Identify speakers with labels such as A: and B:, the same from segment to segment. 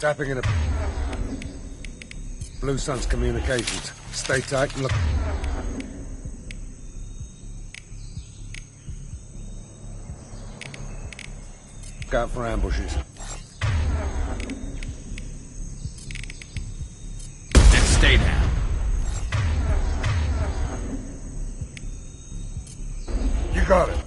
A: Tapping in a... Blue Sun's communications. Stay tight and look... Look out for ambushes.
B: And stay down.
A: You got it.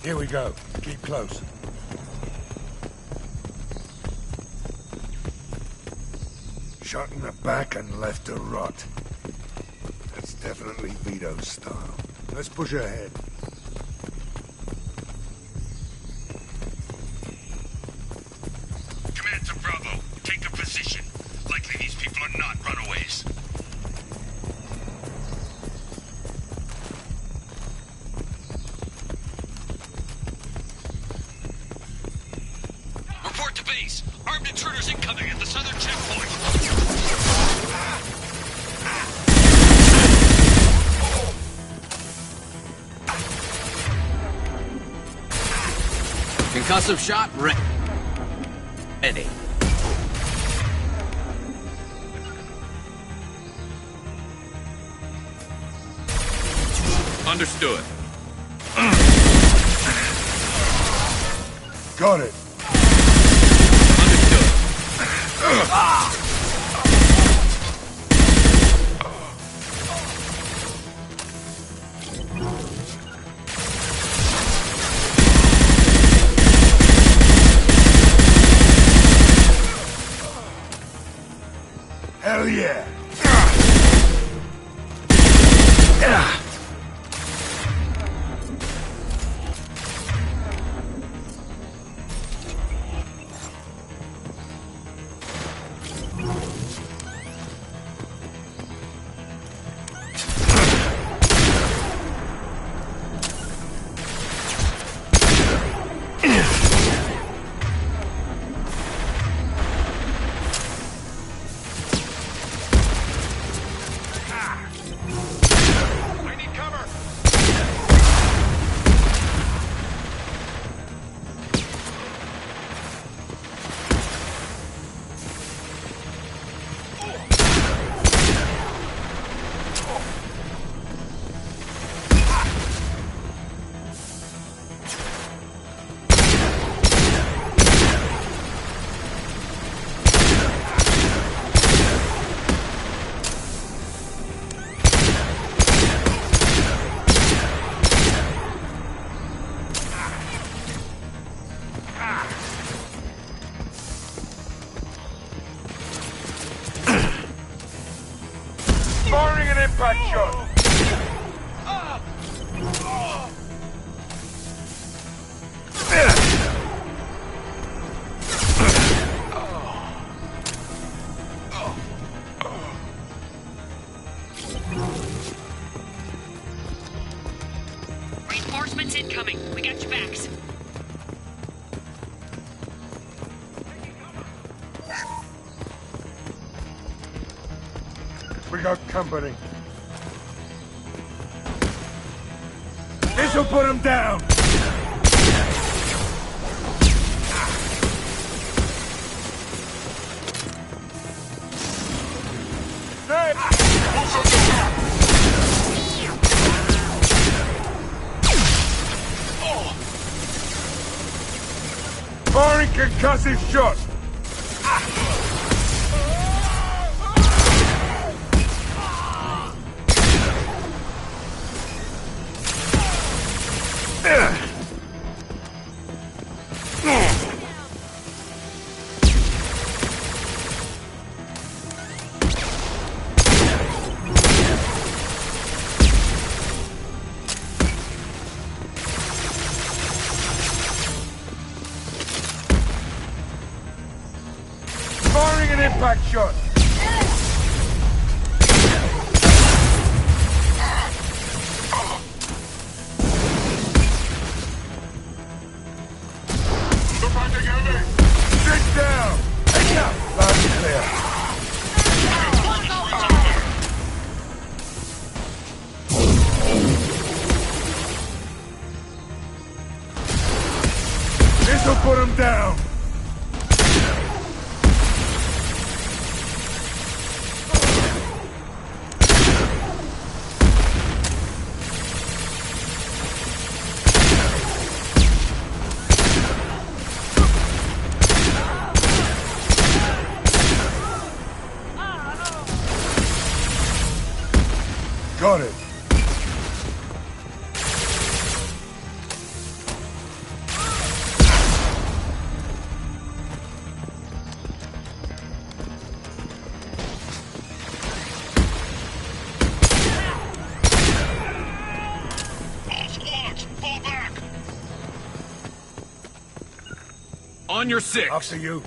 A: Here we go. Keep close. Shot in the back and left to rot. That's definitely Vito's style. Let's push ahead.
C: Command to Bravo. Take a position. Likely these people are not runaways. Report to base. Armed intruders incoming at the southern checkpoint.
B: Concussive shot ready. Understood.
A: Got it. Hell yeah! Firing an impact shot!
D: Reinforcements incoming. We got your backs.
A: We got company. This'll put him down! Firing concussive shot! Impact shot!
C: They're fighting heavy!
A: Sit down! Enough! Loud and clear. This'll put him down! Got it.
C: All squads, fall back!
B: On your six.
A: After you.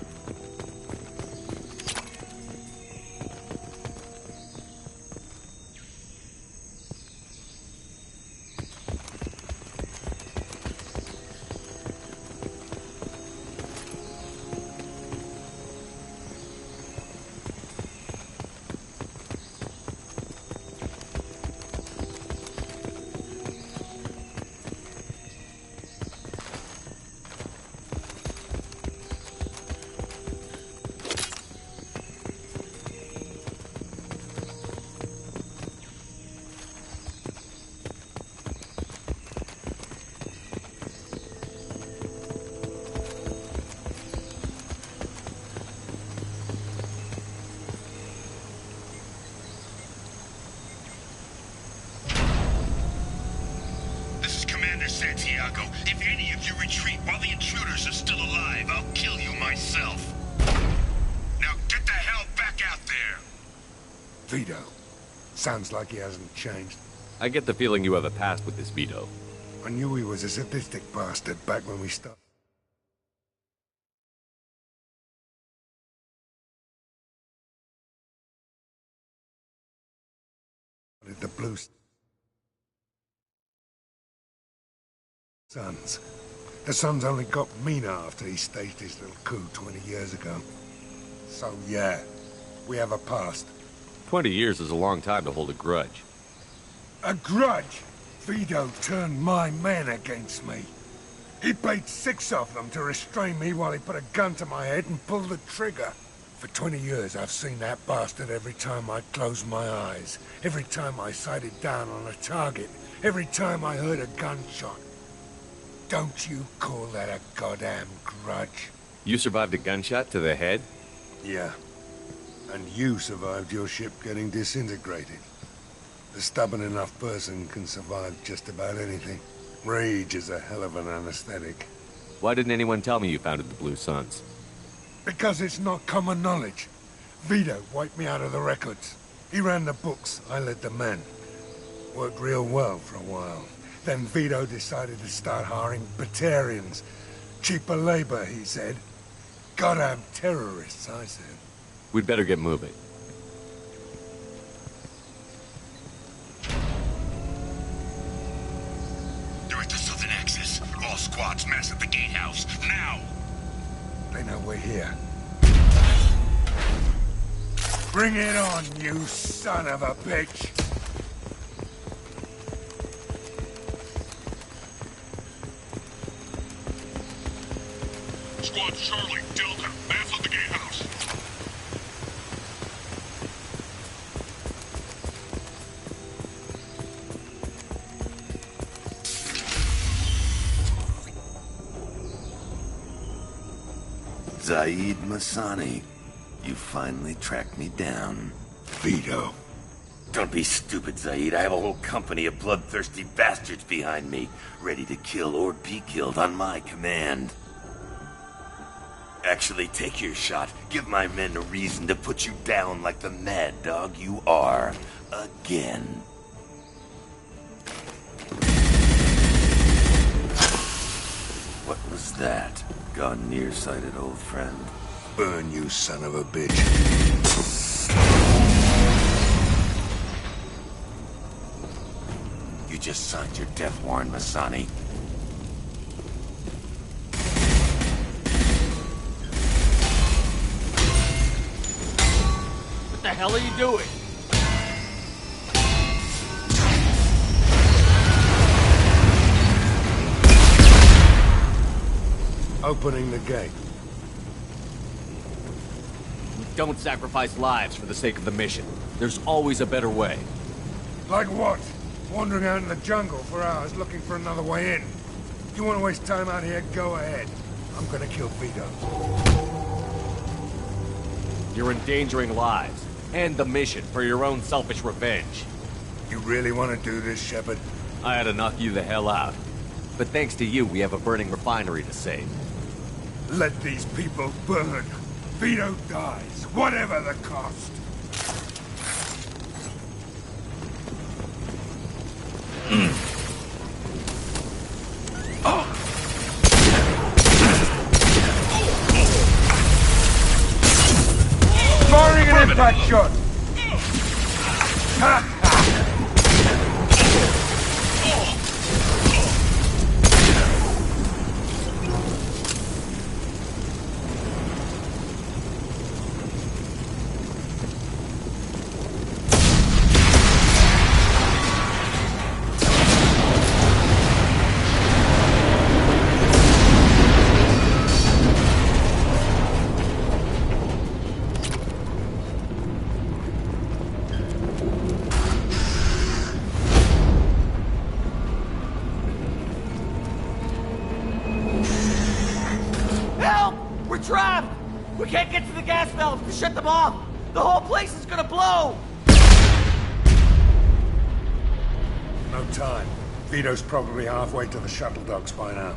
C: This is Commander Santiago. If any of you retreat while the intruders are still alive, I'll kill you myself. Now get the hell back out there!
A: Vito. Sounds like he hasn't changed.
B: I get the feeling you have a past with this Vito.
A: I knew he was a sadistic bastard back when we started. The Blue Suns. The Suns only got meaner after he staged his little coup 20 years ago. So yeah, we have a past.
B: 20 years is a long time to hold a grudge.
A: A grudge? Vito turned my men against me. He paid 6 of them to restrain me while he put a gun to my head and pulled the trigger. For 20 years, I've seen that bastard every time I closed my eyes. Every time I sighted down on a target. Every time I heard a gunshot. Don't you call that a goddamn grudge?
B: You survived a gunshot to the head?
A: Yeah. And you survived your ship getting disintegrated. The stubborn enough person can survive just about anything. Rage is a hell of an anesthetic.
B: Why didn't anyone tell me you founded the Blue Suns?
A: Because it's not common knowledge. Vito wiped me out of the records. He ran the books, I led the men. Worked real well for a while. Then Vito decided to start hiring Batarians. Cheaper labor, he said. Goddamn terrorists, I said.
B: We'd better get moving.
C: They're at the southern axis. All squads mass at the gatehouse, now!
A: They know we're here. Bring it on, you son of a bitch!
C: Squad Charlie, Delta, mass at the gatehouse.
E: Zaid Masani, you finally tracked me down.
A: Vito.
E: Don't be stupid, Zaid. I have a whole company of bloodthirsty bastards behind me, ready to kill or be killed on my command. Actually, take your shot. Give my men a reason to put you down like the mad dog you are. Again. What was that? Gone nearsighted, old friend.
A: Burn, you son of a bitch.
E: You just signed your death warrant, Masani.
B: What the hell are you doing?
A: Opening the gate.
B: Don't sacrifice lives for the sake of the mission. There's always a better way.
A: Like what? Wandering out in the jungle for hours looking for another way in. You want to waste time out here, go ahead. I'm gonna kill Vito.
B: You're endangering lives, and the mission for your own selfish revenge.
A: You really want to do this, Shepard?
B: I had to knock you the hell out. But thanks to you, we have a burning refinery to save.
A: Let these people burn. Vito dies, whatever the cost. Firing an impact shot! Ha!
F: Help! We're trapped! We can't get to the gas valves to shut them off! The whole place is gonna blow!
A: No time. Vito's probably halfway to the shuttle docks by now.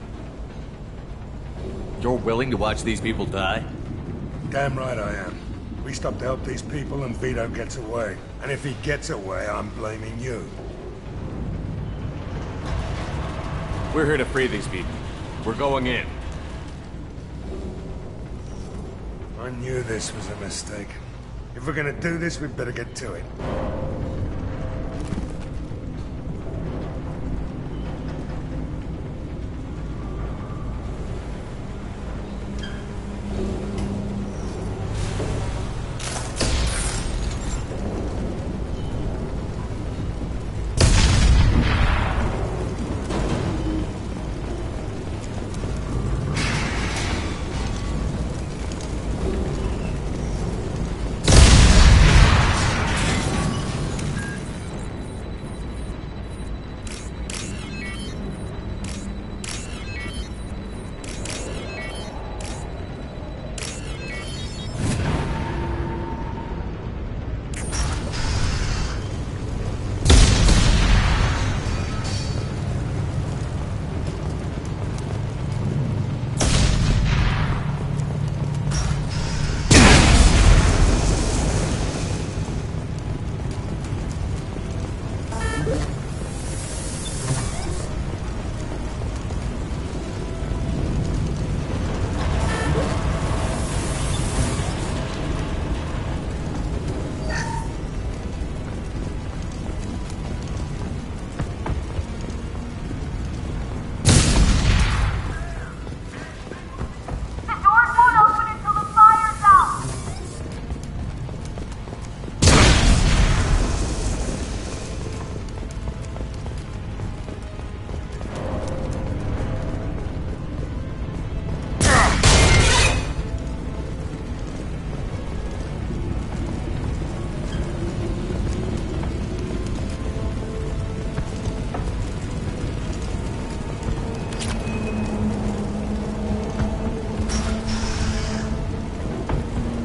B: You're willing to watch these people die?
A: Damn right I am. We stop to help these people and Vito gets away. And if he gets away, I'm blaming you.
B: We're here to free these people. We're going in.
A: I knew this was a mistake. If we're gonna do this, we'd better get to it.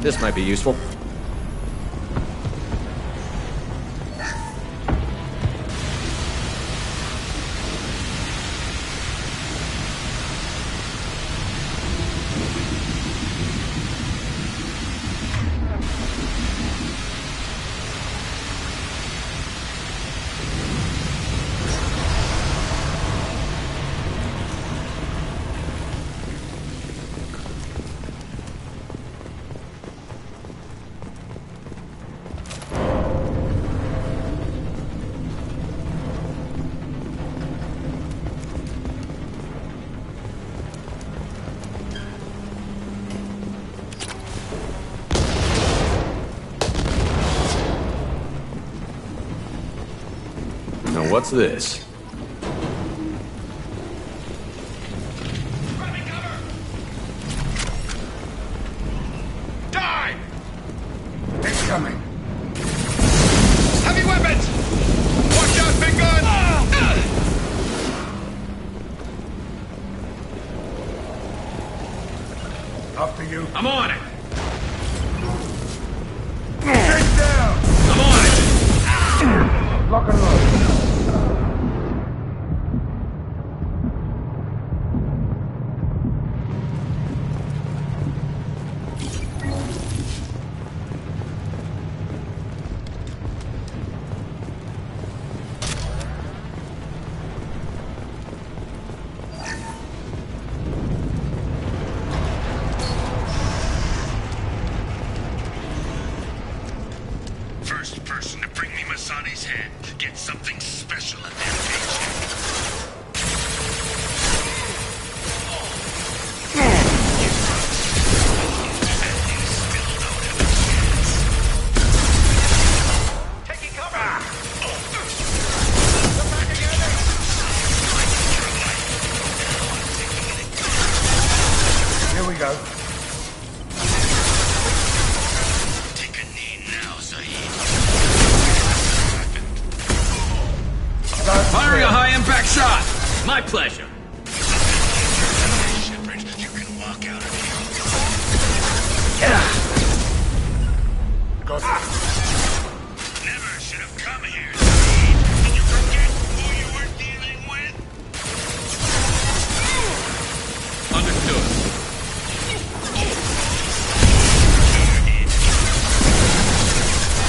B: This might be useful.
G: What's this?
C: Die!
A: It's coming.
C: Heavy weapons! Watch out, big gun!
A: After you.
G: I'm on it!
A: Get down!
G: I'm on it!
A: Lock and load.
C: First person to bring me Masani's head gets something special in their paycheck. Taking cover! Come back again!
A: Here we go.
C: Take a knee now, Zaid.
G: Firing a high-impact shot! My pleasure.
C: Shepard, you can walk out of here.
A: Got it.
C: Never should have come here, Zaid. Did you forget who you were dealing with?
G: Understood.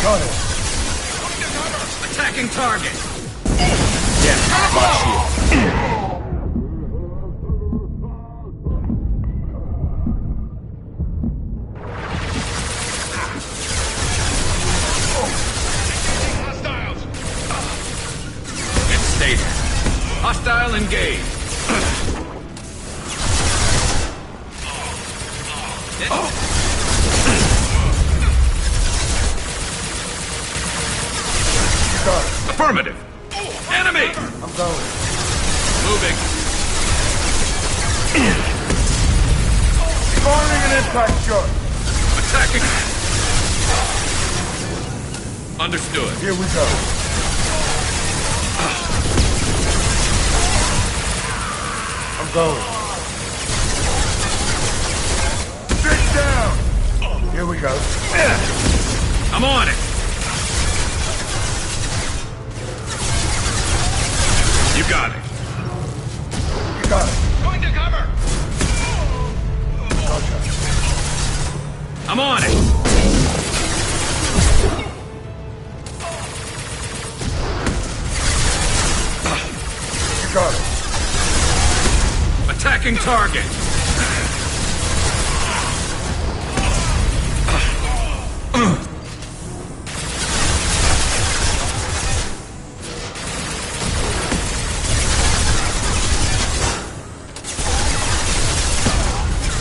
A: Got it.
G: Attacking target!
C: Hostiles!
G: It's stated. Hostile engaged.
A: Got it.
G: Affirmative. Enemy!
A: I'm going.
G: Moving.
A: Firing an impact shot.
G: Attacking. Understood.
A: Here we go. I'm going. Sit down. Here we go.
G: I'm on it. You got it.
A: You got it.
C: Going to cover!
A: Gotcha.
G: I'm on it.
A: You got it.
G: Attacking target.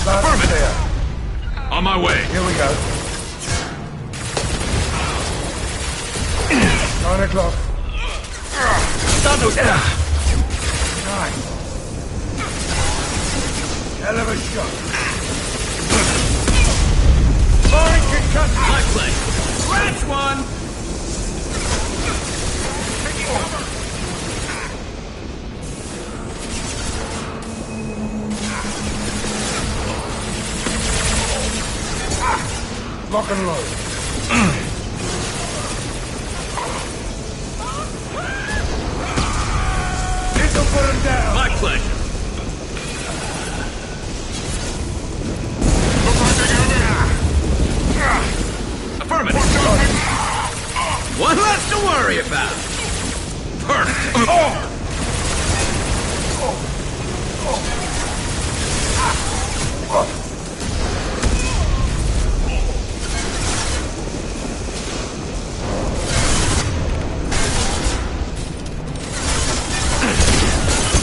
A: Last there.
G: On my way.
A: Here we go. 9 o'clock. Nice. Hell of a shot. Fine concussion.
G: My play. Scratch one.
A: Lock and load. This'll put him down.
G: My pleasure. Affirmative. One less to worry about. Perfect.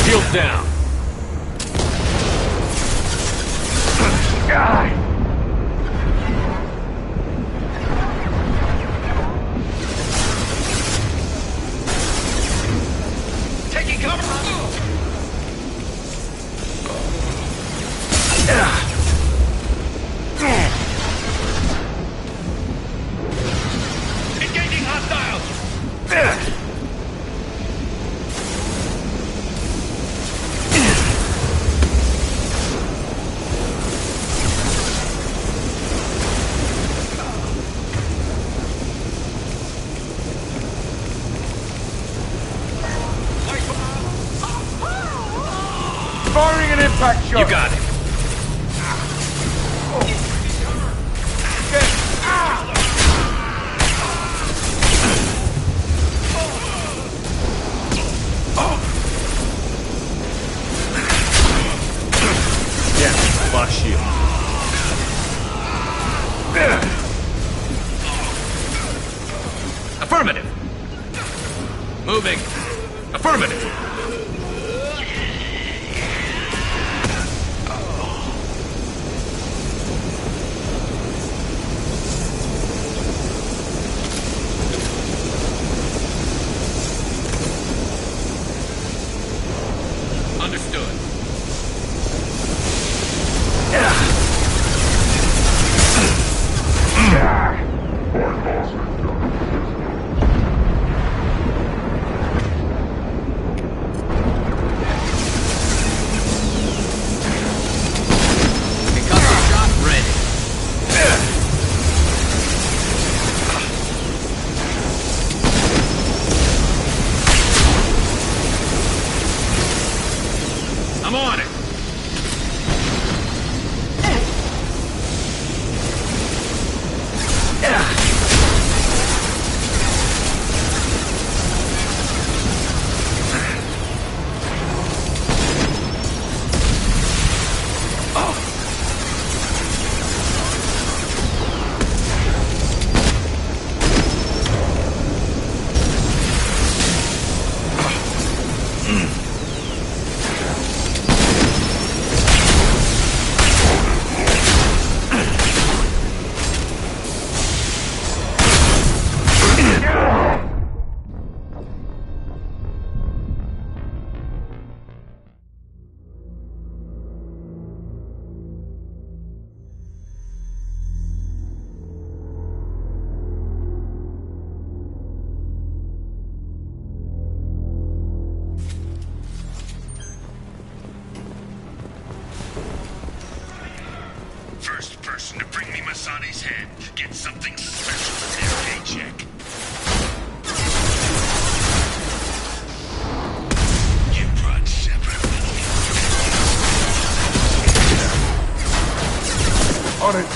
G: Shield down.
A: Firing an impact shot!
G: You got it.
B: Yeah, lost shield.
G: Affirmative. Moving. Affirmative. Understood. Concussive shot ready. I'm on it.
C: First person to bring me Masani's head gets something special in their paycheck. You brought Shepard with you.
A: On it!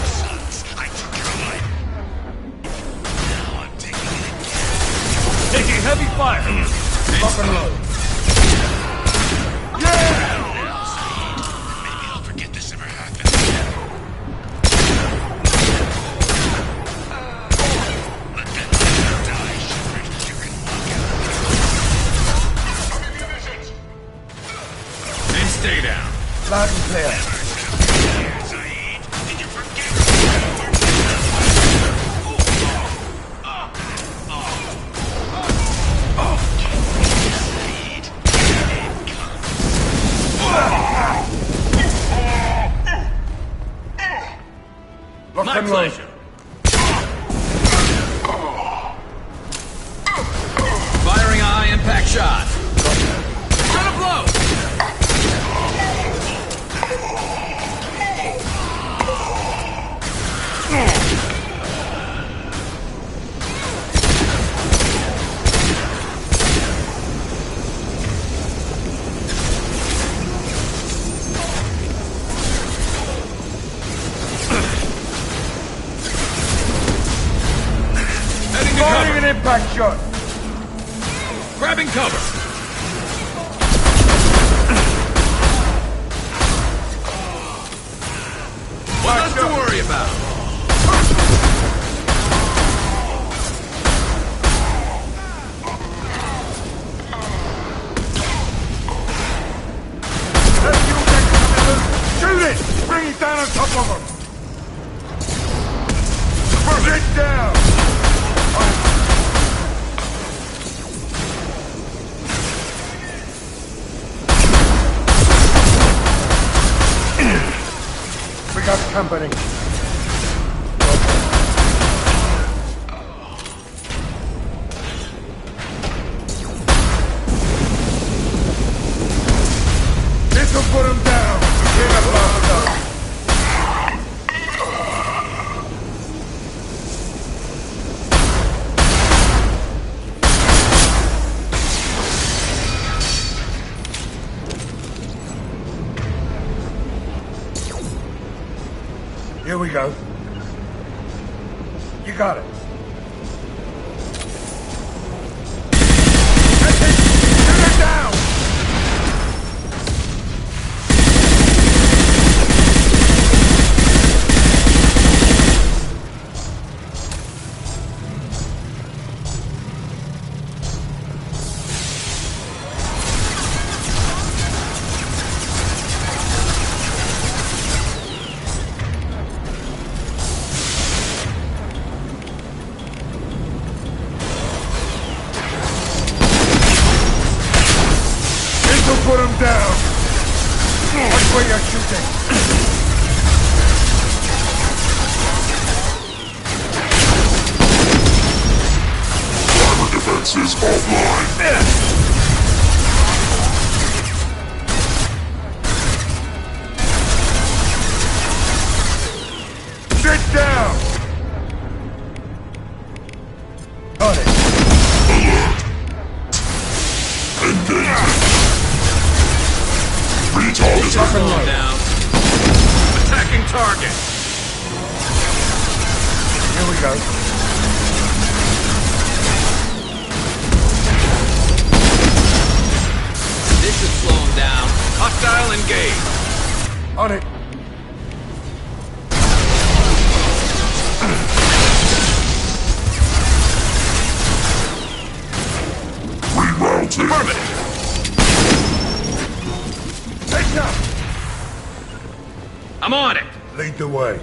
C: Sons, I took your life. Now I'm taking it again.
B: Taking heavy fire.
A: Lock and load.
C: Maybe I'll forget this ever happened. Let that die, Shepard. You can walk out.
G: Then stay down.
A: Loud and clear.
C: Here, Zaid. Did you forget? Zaid, it comes.
A: Lock
G: My
A: and load.
G: pleasure. Firing a high impact shot. Gonna blow. Heading to
A: Firing
G: cover.
A: an impact shot!
G: Grabbing cover. What else to worry about?
A: That fuel tank coming loose! Shoot it! Bring it down on top of them! Get down! We got company. This'll put him down. Get up, up. Here we go. You got it. That's it! Shoot it down! Put him down! Watch where you're shooting!
C: Armor defenses offline.
A: Sit down! On it.
C: Engage. Retarget.
G: Slowing down. Attacking target.
A: Here we go.
G: This should slow him down. Hostile engage.
A: On it.
C: Rerouting.
G: Affirmative.
A: Take up!
G: I'm on it.
A: Lead the way.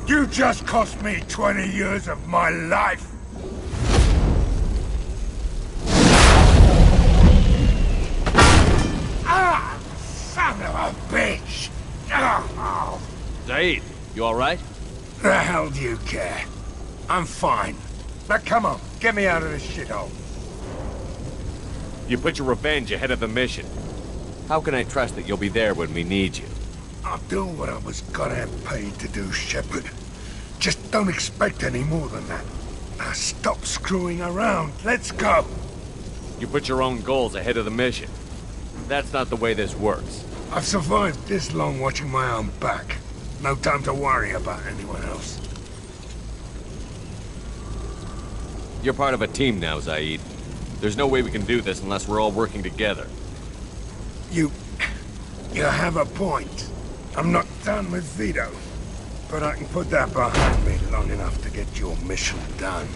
A: You just cost me 20 years of my life! Ah! Son of a bitch! Oh.
B: Zaid, you alright?
A: The hell do you care? I'm fine. Now come on, get me out of this shithole.
B: You put your revenge ahead of the mission. How can I trust that you'll be there when we need you?
A: I'll do what I was goddamn paid to do, Shepard. Just don't expect any more than that. Now stop screwing around. Let's go.
B: You put your own goals ahead of the mission. That's not the way this works.
A: I've survived this long watching my own back. No time to worry about anyone else.
B: You're part of a team now, Zaid. There's no way we can do this unless we're all working together.
A: You have a point. I'm not done with Vito, but I can put that behind me long enough to get your mission done.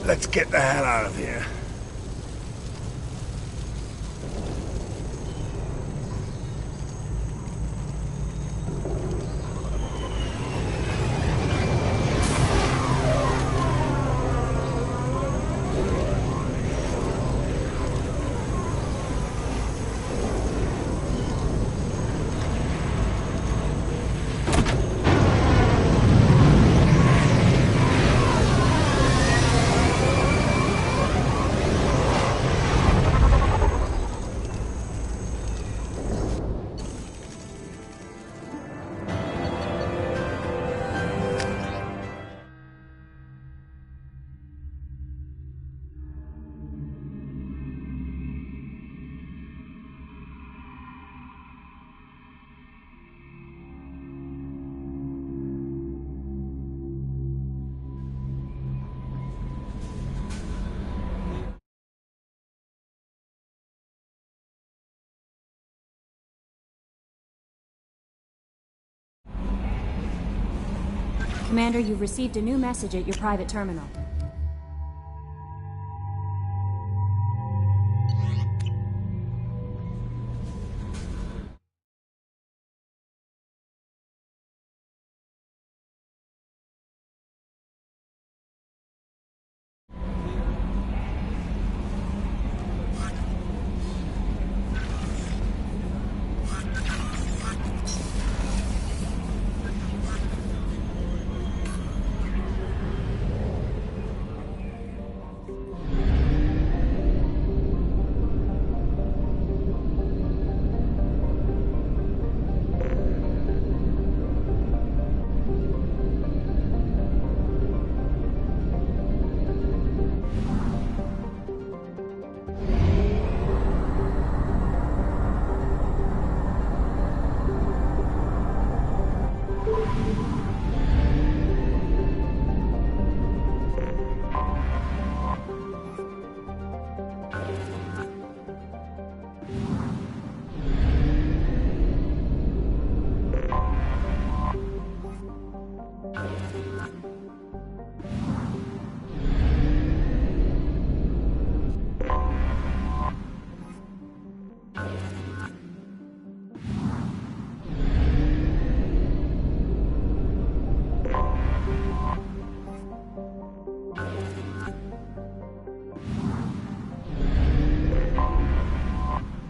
A: Let's get the hell out of here.
H: Commander, you've received a new message at your private terminal.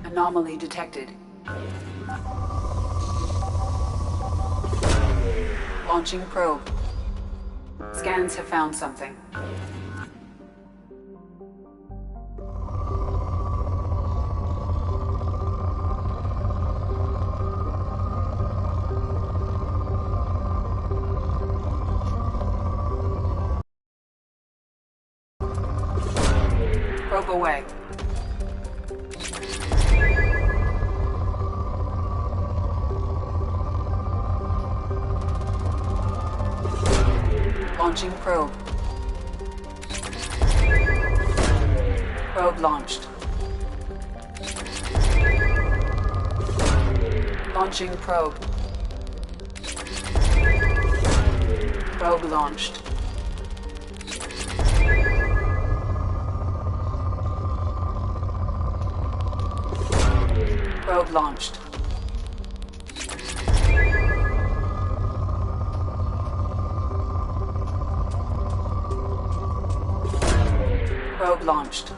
I: Anomaly detected. Launching probe. Scans have found something. Probe away. Launching probe. Probe launched. Launching probe. Probe launched. Probe launched. Probe launched.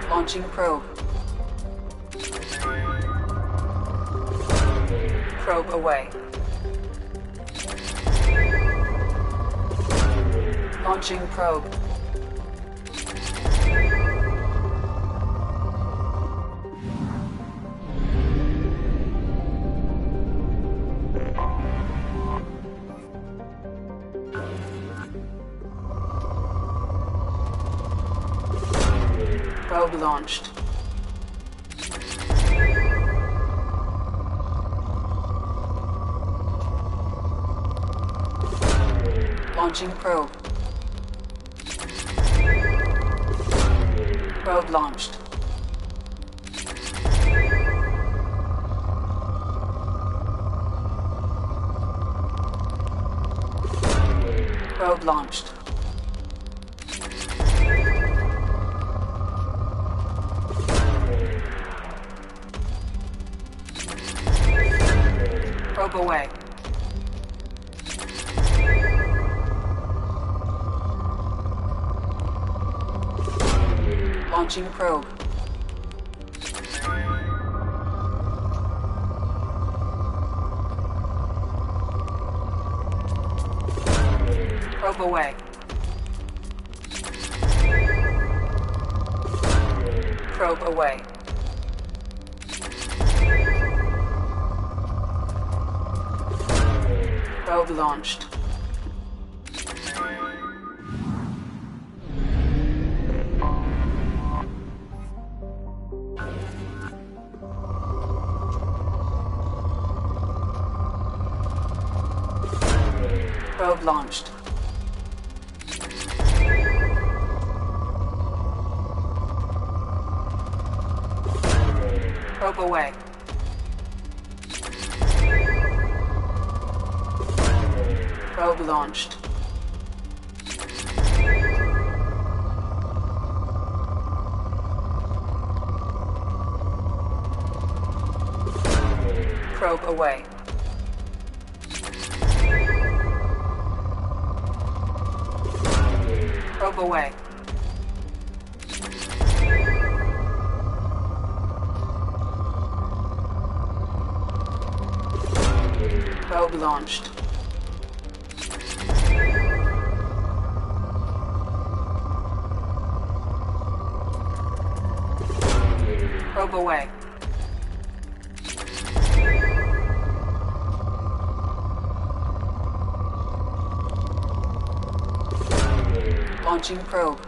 I: Launching probe. Probe away. Launching probe. Probe launched. Launching probe. Probe launched. Probe launched. Probe away. Launching probe. Probe away. Probe away. Probe launched. Probe launched. Probe away. Probe launched. Probe away. Probe away. Probe launched. Probe away. Launching probe.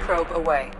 I: Probe away.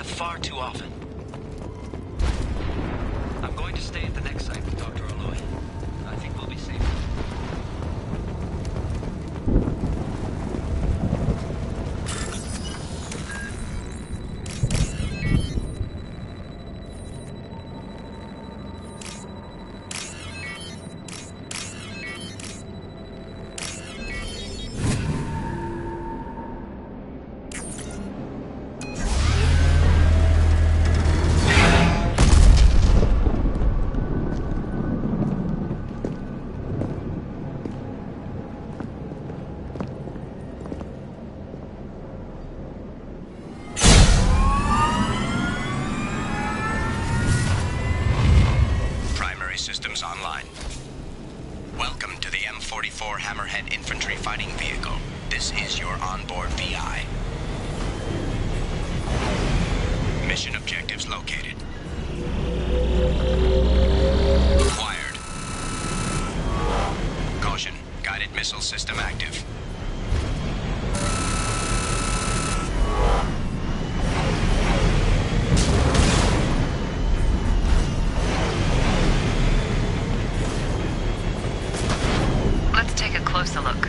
J: Far too often. I'm going to stay at the next site with Dr. Aloy. I think we'll be safe.
C: 44 Hammerhead infantry fighting vehicle. This is your onboard VI. Mission objectives located. Acquired. Caution, guided missile system active.
D: Let's take a closer look.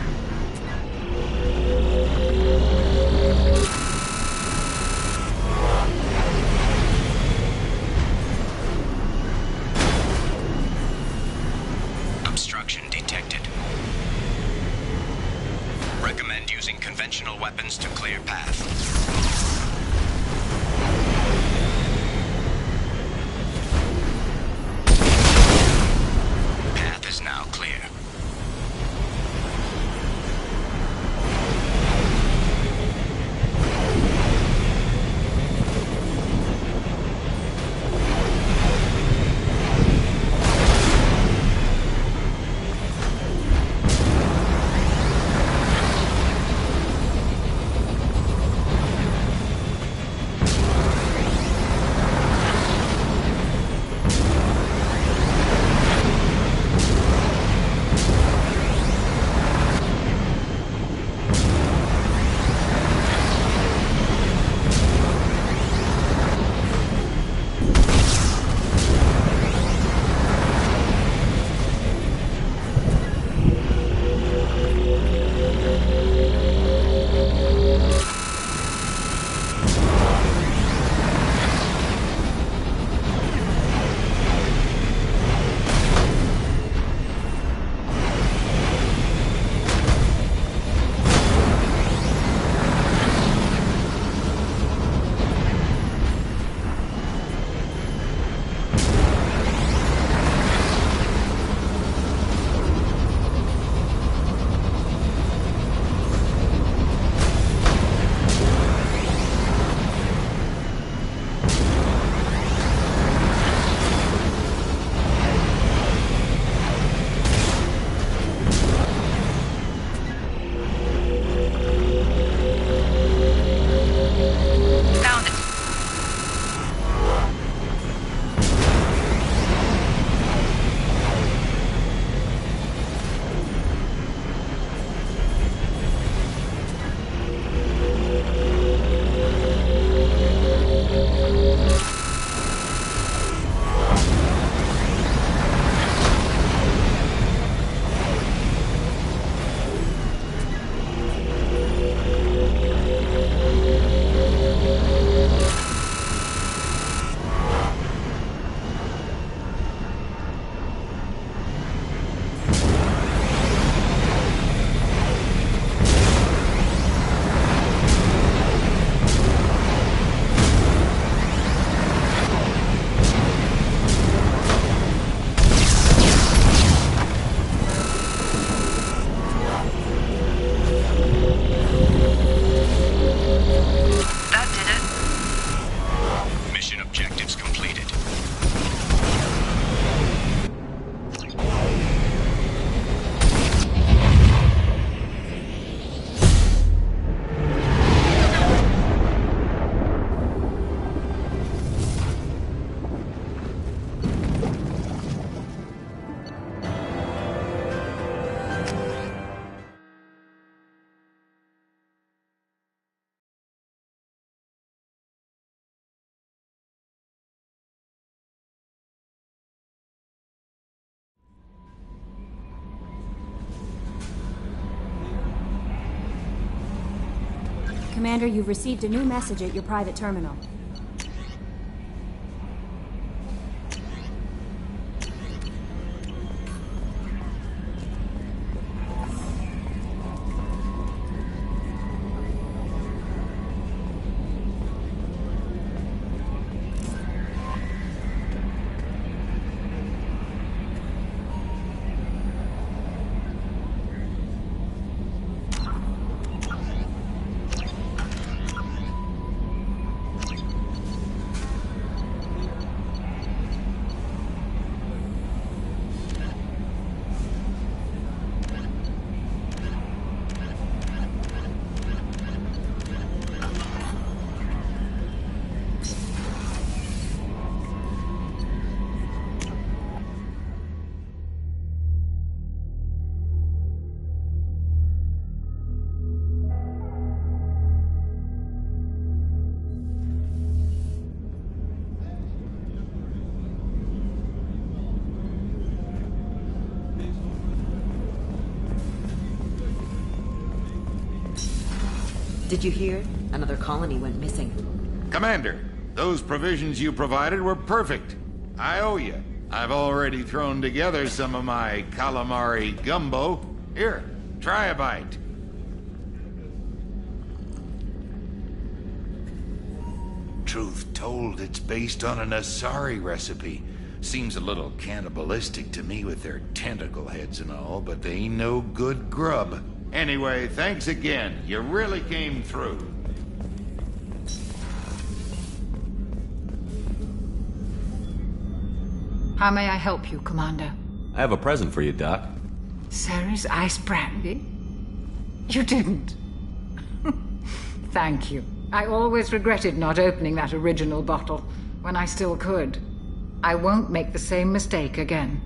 C: Obstruction detected. Recommend using conventional weapons to clear path. Path is now clear.
D: Found it. That did it.
C: Mission objectives completed.
H: Commander, you've received a new message at your private terminal.
K: Did you hear? Another colony went missing.
L: Commander, those provisions you provided were perfect. I owe you. I've already thrown together some of my calamari gumbo. Here, try a bite. Truth told, it's based on an Asari recipe. Seems a little cannibalistic to me with their tentacle heads and all, but they ain't no good grub. Anyway, thanks again. You really came through.
I: How may I help you, Commander?
B: I have a present for you, Doc.
I: Sarah's ice brandy? You didn't. Thank you. I always regretted not opening that original bottle when I still could. I won't make the same mistake again.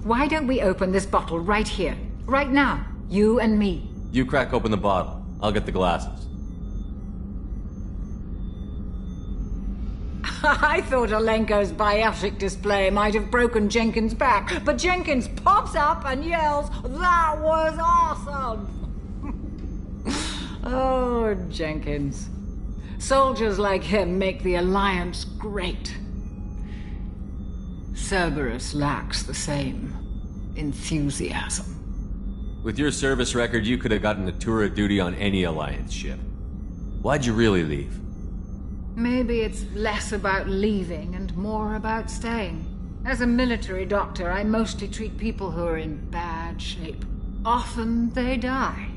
I: Why don't we open this bottle right here, right now? You and me.
B: You crack open the bottle. I'll get the glasses.
I: I thought Alenko's biotic display might have broken Jenkins' back, but Jenkins pops up and yells, "That was awesome!" Oh, Jenkins. Soldiers like him make the Alliance great. Cerberus lacks the same enthusiasm.
B: With your service record, you could have gotten a tour of duty on any Alliance ship. Why'd you really leave?
I: Maybe it's less about leaving and more about staying. As a military doctor, I mostly treat people who are in bad shape. Often they die.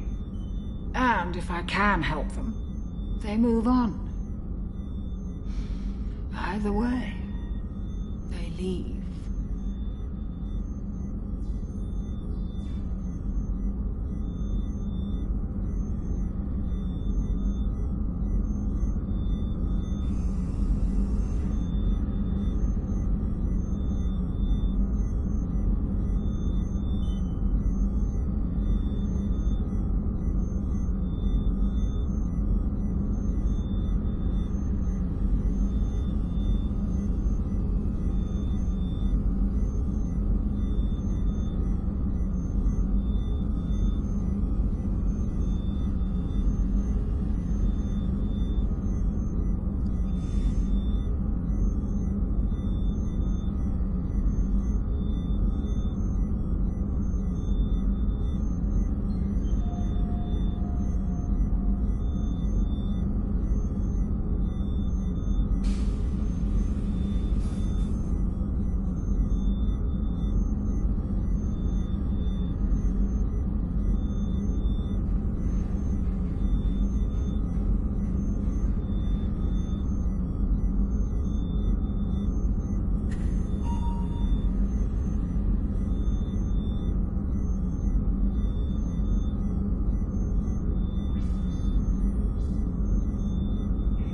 I: And if I can help them, they move on. Either way, they leave.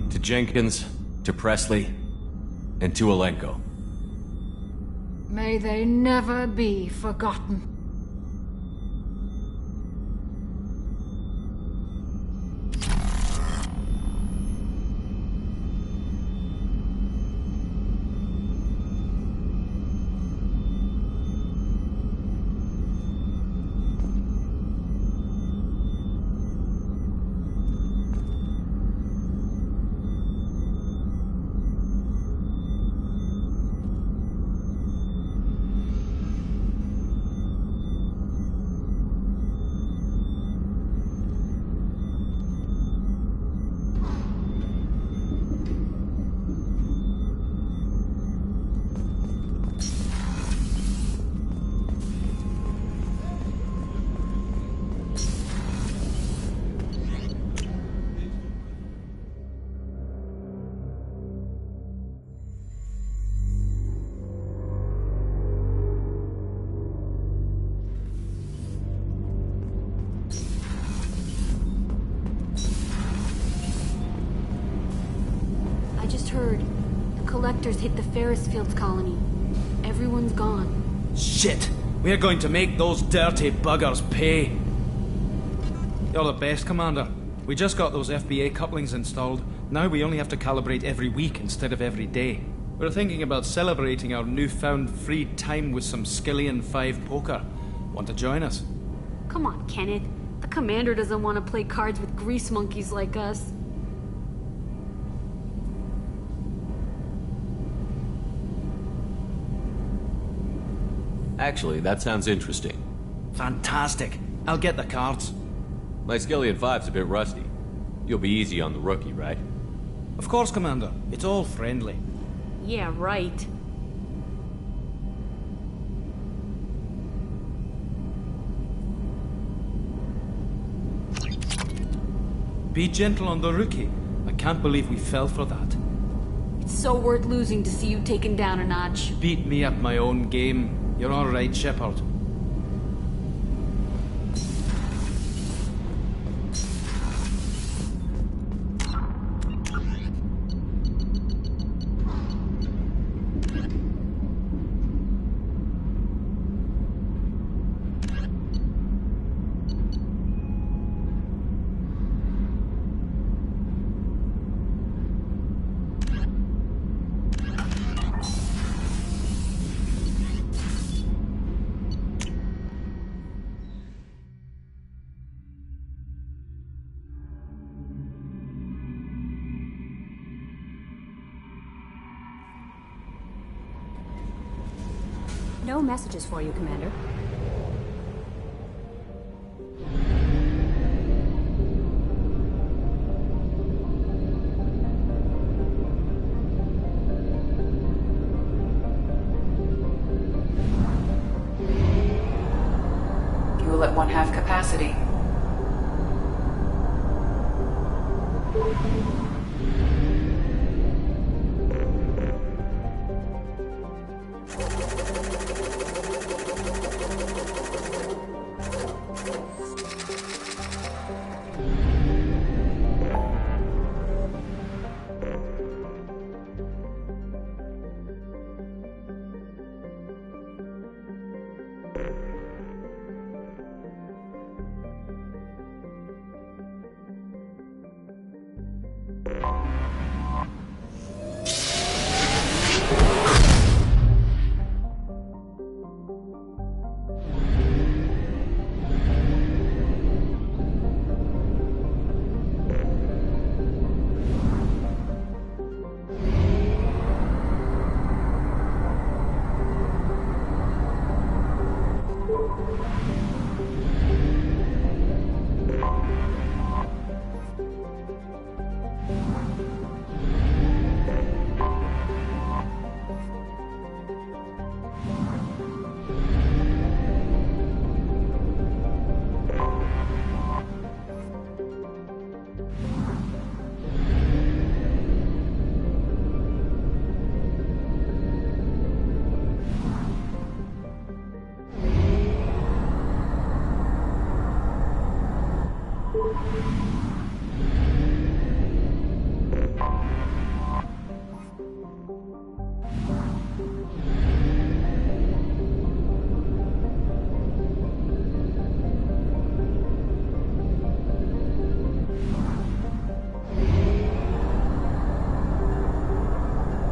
B: To Jenkins, to Presley, and to Alenko.
I: May they never be forgotten.
H: Heard. The collectors hit the Ferris Fields colony. Everyone's gone.
J: Shit! We're going to make those dirty buggers pay. You're the best, Commander. We just got those FBA couplings installed. Now we only have to calibrate every week instead of every day. We're thinking about celebrating our newfound free time with some Skillian 5 poker. Want to join us?
H: Come on, Kenneth. The Commander doesn't want to play cards with grease monkeys like us.
B: Actually, that sounds interesting.
J: Fantastic. I'll get the cards.
B: My Skillion 5's a bit rusty. You'll be easy on the rookie, right?
J: Of course, Commander. It's all friendly.
H: Yeah, right.
J: Be gentle on the rookie. I can't believe we fell for that.
H: It's so worth losing to see you taken down a notch.
J: Beat me at my own game. You're all right, Shepard.
M: No messages for you, Commander.
N: Fuel at 1/2 capacity.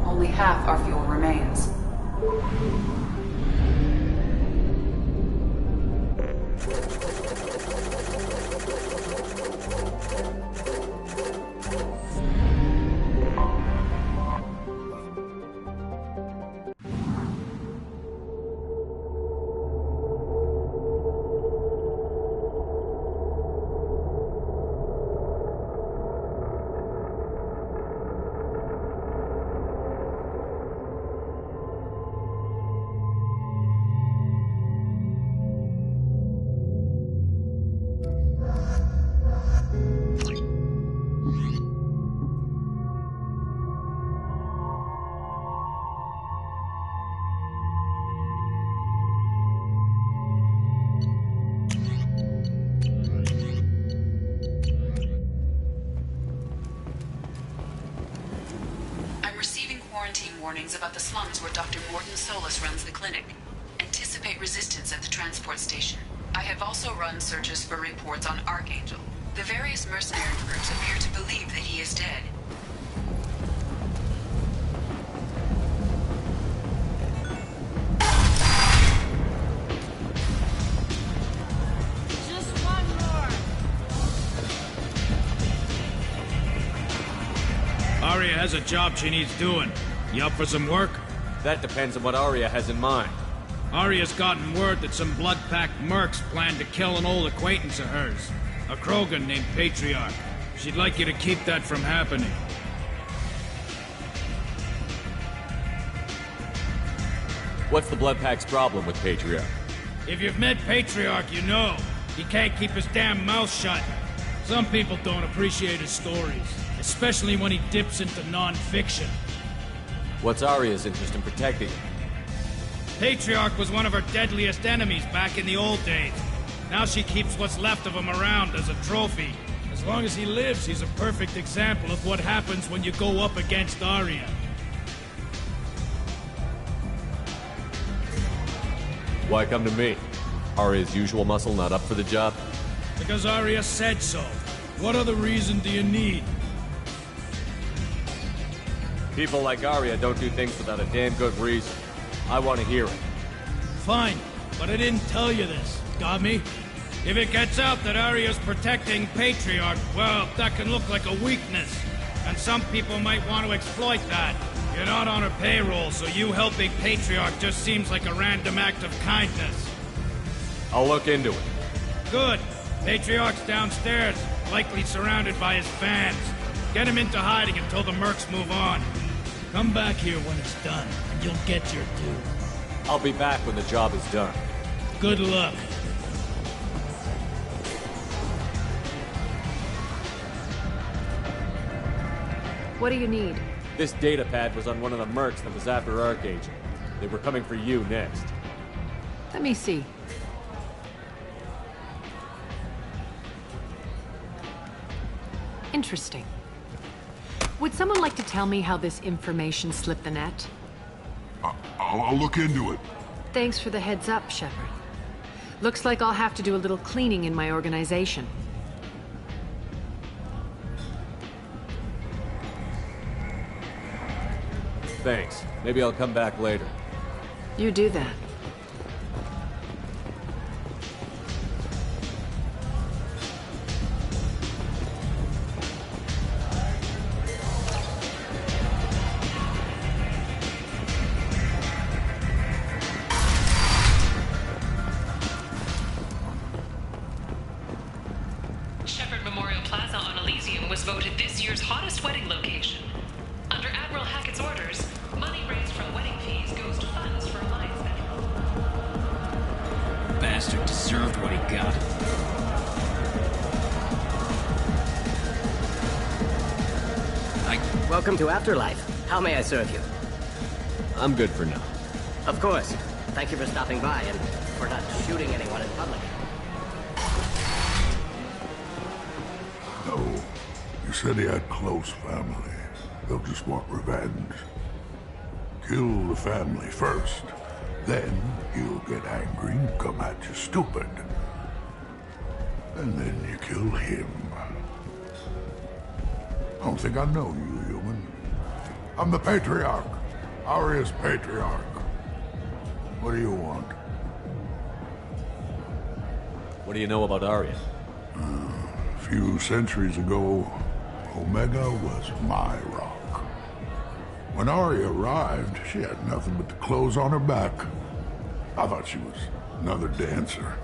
N: Only half our fuel remains. Warnings about the slums where Dr. Morton Solus runs the clinic. Anticipate resistance at the transport station. I have also run searches for reports on Archangel. The various mercenary groups appear to believe that he is dead.
I: Just one more.
J: Arya has a job she needs doing. You up for some work?
B: That depends on what Arya has in mind.
J: Arya's gotten word that some blood-packed mercs plan to kill an old acquaintance of hers. A Krogan named Patriarch. She'd like you to keep that from happening.
B: What's the Blood Pack's problem with Patriarch?
J: If you've met Patriarch, you know. He can't keep his damn mouth shut. Some people don't appreciate his stories, especially when he dips into non-fiction.
B: What's Arya's interest in protecting him?
J: Patriarch was one of her deadliest enemies back in the old days. Now she keeps what's left of him around as a trophy. As long as he lives, he's a perfect example of what happens when you go up against Arya.
B: Why come to me? Arya's usual muscle not up for the job?
J: Because Arya said so. What other reason do you need?
B: People like Arya don't do things without a damn good reason. I want to hear it.
J: Fine, but I didn't tell you this. Got me? If it gets out that Arya's protecting Patriarch, well, that can look like a weakness. And some people might want to exploit that. You're not on her payroll, so you helping Patriarch just seems like a random act of kindness.
B: I'll look into it.
J: Good. Patriarch's downstairs, likely surrounded by his fans. Get him into hiding until the mercs move on. Come back here when it's done, and you'll get your due.
B: I'll be back when the job is done.
J: Good luck.
K: What do you need?
B: This data pad was on one of the mercs that was after Archangel. They were coming for you next.
K: Let me see. Interesting. Would someone like to tell me how this information slipped the net?
A: I'll look into it.
K: Thanks for the heads up, Shepard. Looks like I'll have to do a little cleaning in my organization.
B: Thanks. Maybe I'll come back later.
K: You do that.
N: Shepherd Memorial Plaza on Elysium was voted this year's hottest wedding location. Under Admiral Hackett's orders, money raised from wedding fees goes to funds for Alliance veterans.
G: Bastard deserved what he got.
O: Welcome to Afterlife. How may I serve you?
B: I'm good for now.
O: Of course. Thank you for stopping by and for not shooting anyone in public.
A: No. You said he had close family. They'll just want revenge. Kill the family first. Then he'll get angry and come at you stupid. And then you kill him. I don't think I know you, human. I'm the Patriarch. Arya's Patriarch. What do you want?
B: What do you know about Arya?
A: A few centuries ago, Omega was my rock. When Arya arrived, she had nothing but the clothes on her back. I thought she was another dancer.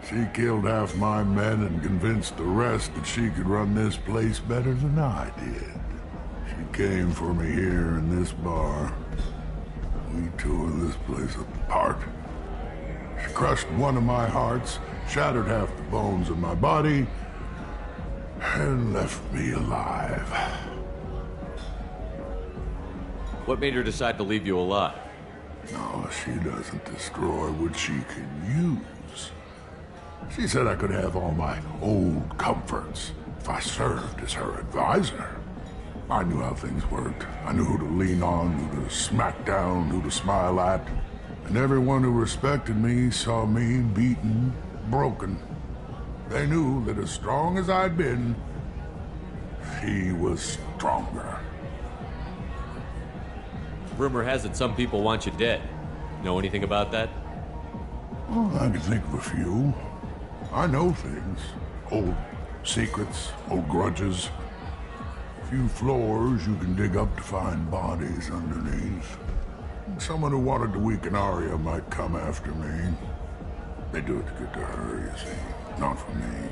A: She killed half my men and convinced the rest that she could run this place better than I did. She came for me here in this bar. We tore this place apart. She crushed one of my hearts, shattered half the bones in my body, and left me alive.
B: What made her decide to leave you alive?
A: No, she doesn't destroy what she can use. She said I could have all my old comforts if I served as her advisor. I knew how things worked. I knew who to lean on, who to smack down, who to smile at. And everyone who respected me saw me beaten, broken. They knew that as strong as I'd been, she was stronger.
B: Rumor has it some people want you dead. Know anything about that?
A: Well, I can think of a few. I know things. Old secrets, old grudges. Few floors you can dig up to find bodies underneath. Someone who wanted to weaken Arya might come after me. They do it to get to her, you see, not for me.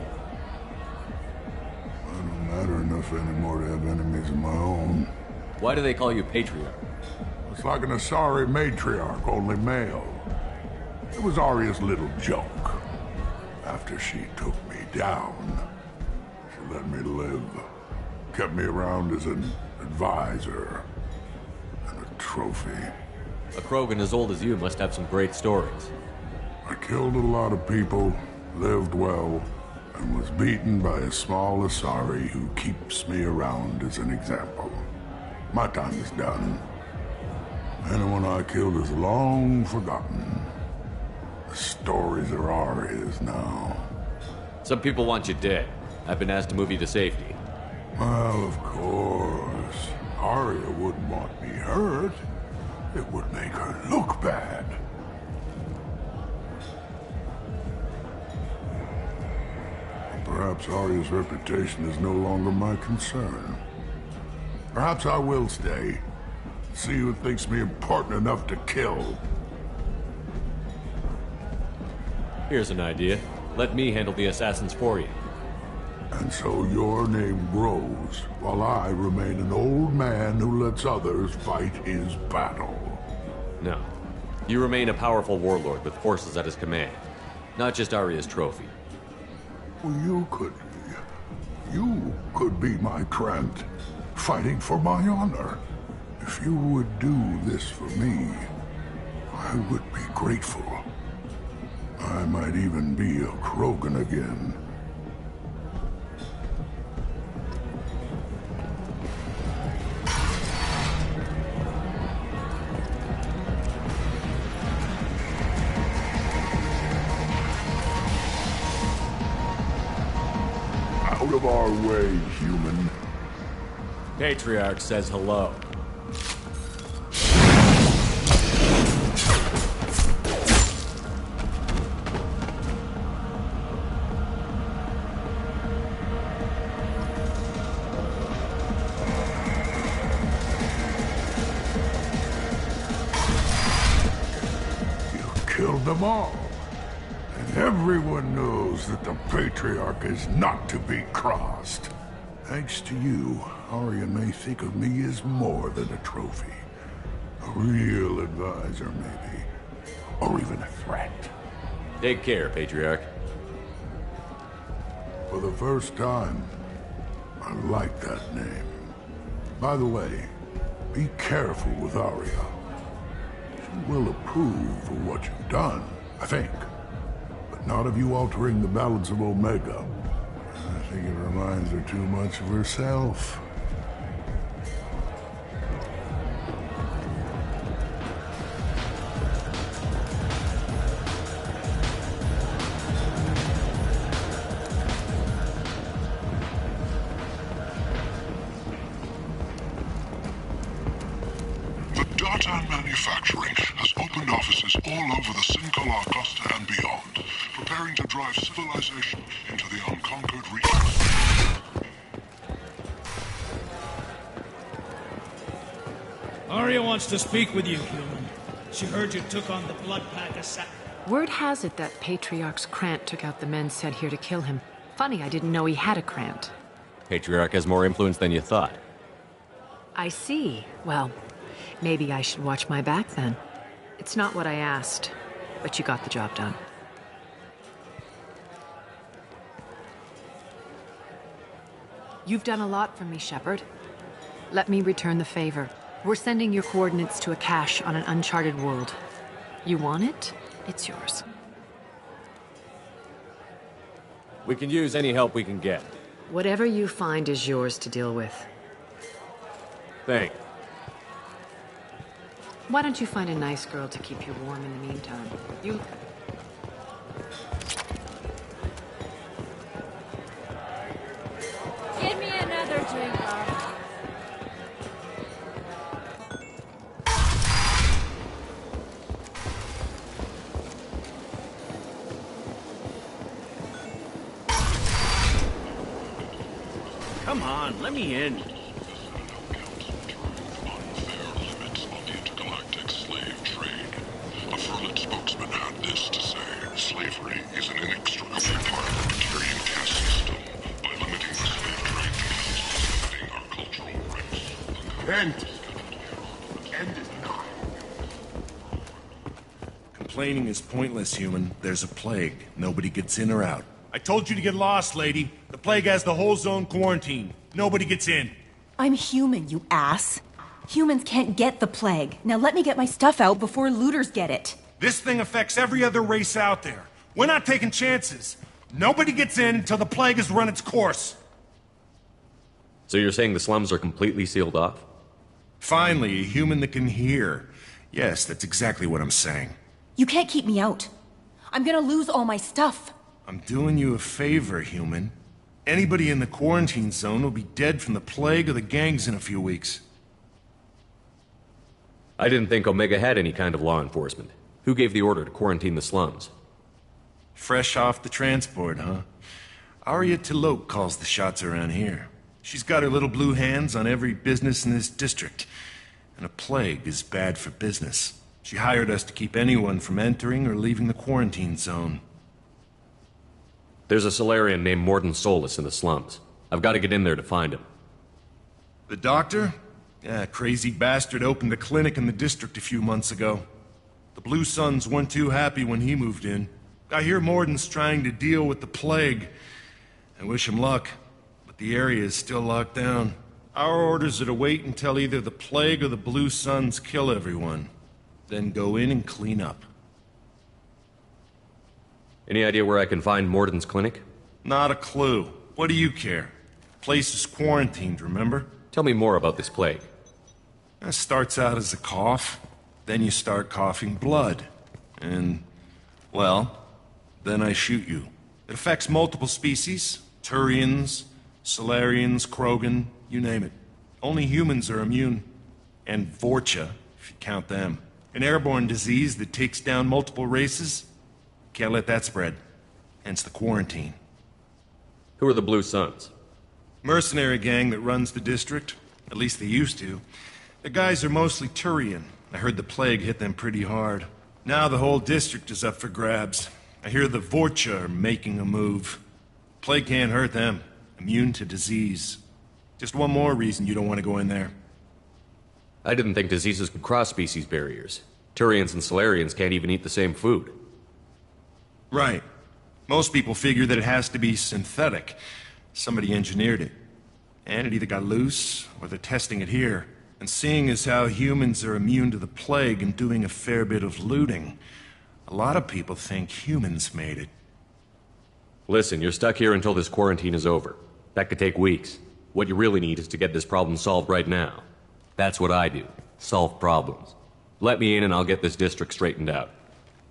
A: I don't matter enough anymore to have enemies of my own.
B: Why do they call you Patriarch?
A: It's like an Asari matriarch, only male. It was Arya's little joke. After she took me down, she let me live. Kept me around as an advisor and a trophy.
B: A Krogan as old as you must have some great stories.
A: I killed a lot of people, lived well, and was beaten by a small Asari who keeps me around as an example. My time is done. Anyone I killed is long forgotten. The stories are Arya's now.
B: Some people want you dead. I've been asked to move you to safety.
A: Well, of course. Arya wouldn't want me hurt. It would make her look bad. Perhaps Arya's reputation is no longer my concern. Perhaps I will stay. See who thinks me important enough to kill.
B: Here's an idea. Let me handle the assassins for you.
A: And so your name grows, while I remain an old man who lets others fight his battle.
B: No. You remain a powerful warlord with forces at his command. Not just Arya's trophy.
A: Well, you could be my Trent, fighting for my honor. If you would do this for me, I would be grateful. I might even be a Krogan again. Out of our way, human.
B: Patriarch says hello.
A: Killed them all. And everyone knows that the Patriarch is not to be crossed. Thanks to you, Arya may think of me as more than a trophy. A real advisor, maybe. Or even a threat.
B: Take care, Patriarch.
A: For the first time, I like that name. By the way, be careful with Arya. She will approve of what you've done, I think. But not of you altering the balance of Omega. I think it reminds her too much of herself.
P: The Dartan Manufacturing has opened offices all over the Sincolar cluster and beyond, preparing to drive civilization into the unconquered regions.
J: Arya wants to speak with you, human. She heard you took on the Blood Pack assassin.
K: Word has it that Patriarch's Krant took out the men sent here to kill him. Funny, I didn't know he had a Krant.
B: Patriarch has more influence than you thought.
K: I see. Well, maybe I should watch my back then. It's not what I asked, but you got the job done. You've done a lot for me, Shepard. Let me return the favor. We're sending your coordinates to a cache on an uncharted world. You want it? It's yours.
B: We can use any help we can get.
K: Whatever you find is yours to deal with.
B: Thanks.
K: Why don't you find a nice girl to keep you warm in the meantime? You...
H: Give me another drink, Bob.
F: Come on, let me in.
P: end is coming, Harold. The end is nigh.
Q: Complaining is pointless, human. There's a plague. Nobody gets in or out. I told you to get lost, lady. The plague has the whole zone quarantined. Nobody gets in.
R: I'm human, you ass. Humans can't get the plague. Now let me get my stuff out before looters get it.
Q: This thing affects every other race out there. We're not taking chances. Nobody gets in until the plague has run its course.
B: So you're saying the slums are completely sealed off?
Q: Finally, a human that can hear. Yes, that's exactly what I'm saying.
R: You can't keep me out. I'm gonna lose all my stuff.
Q: I'm doing you a favor, human. Anybody in the quarantine zone will be dead from the plague or the gangs in a few weeks.
B: I didn't think Omega had any kind of law enforcement. Who gave the order to quarantine the slums?
Q: Fresh off the transport, huh? Arya Tilok calls the shots around here. She's got her little blue hands on every business in this district. And a plague is bad for business. She hired us to keep anyone from entering or leaving the quarantine zone.
B: There's a Solarian named Morden Solus in the slums. I've got to get in there to find him.
Q: The doctor? Yeah, crazy bastard opened a clinic in the district a few months ago. The Blue Suns weren't too happy when he moved in. I hear Morden's trying to deal with the plague. I wish him luck, but the area is still locked down. Our orders are to wait until either the plague or the Blue Suns kill everyone. Then go in and clean up.
B: Any idea where I can find Morden's clinic?
Q: Not a clue. What do you care? The place is quarantined, remember?
B: Tell me more about this plague.
Q: It starts out as a cough, then you start coughing blood. And, well, then I shoot you. It affects multiple species. Turians, Solarians, Krogan, you name it. Only humans are immune. And Vorcha, if you count them. An airborne disease that takes down multiple races. Can't let that spread. Hence the quarantine.
B: Who are the Blue Suns?
Q: Mercenary gang that runs the district. At least they used to. The guys are mostly Turian. I heard the plague hit them pretty hard. Now the whole district is up for grabs. I hear the Vorcha are making a move. Plague can't hurt them. Immune to disease. Just one more reason you don't want to go in there.
B: I didn't think diseases could cross species barriers. Turians and Solarians can't even eat the same food.
Q: Right. Most people figure that it has to be synthetic. Somebody engineered it. And it either got loose, or they're testing it here. And seeing as how humans are immune to the plague and doing a fair bit of looting, a lot of people think humans made it.
B: Listen, you're stuck here until this quarantine is over. That could take weeks. What you really need is to get this problem solved right now. That's what I do. Solve problems. Let me in and I'll get this district straightened out.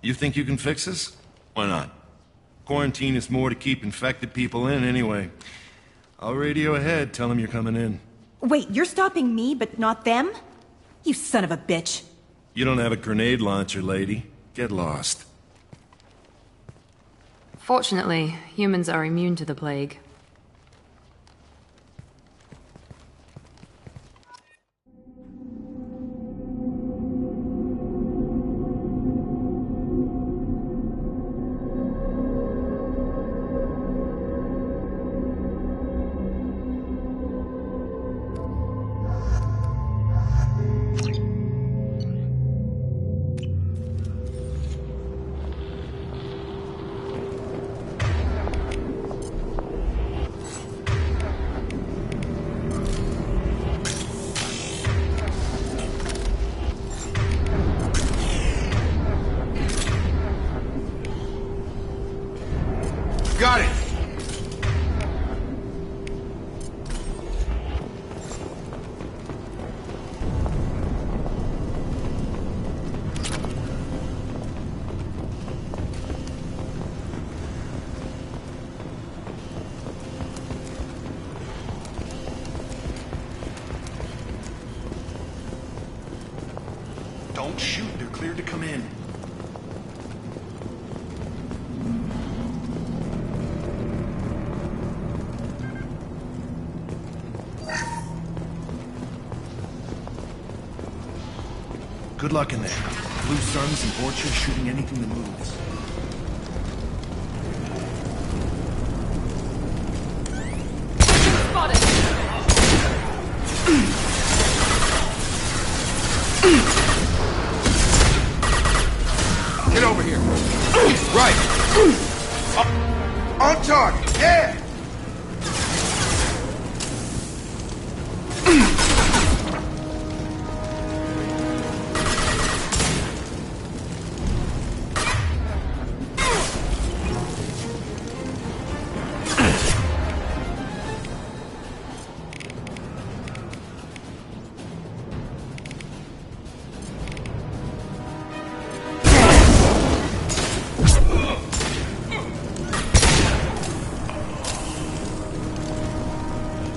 Q: You think you can fix this? Why not? Quarantine is more to keep infected people in anyway. I'll radio ahead, tell them you're coming in.
R: Wait, you're stopping me, but not them? You son of a bitch.
Q: You don't have a grenade launcher, lady. Get lost.
K: Fortunately, humans are immune to the plague.
A: Got it!
Q: Don't shoot, they're cleared to come in. Good luck in there. Blue Suns and Orchard shooting anything that moves.
G: Right!
A: On target, yeah!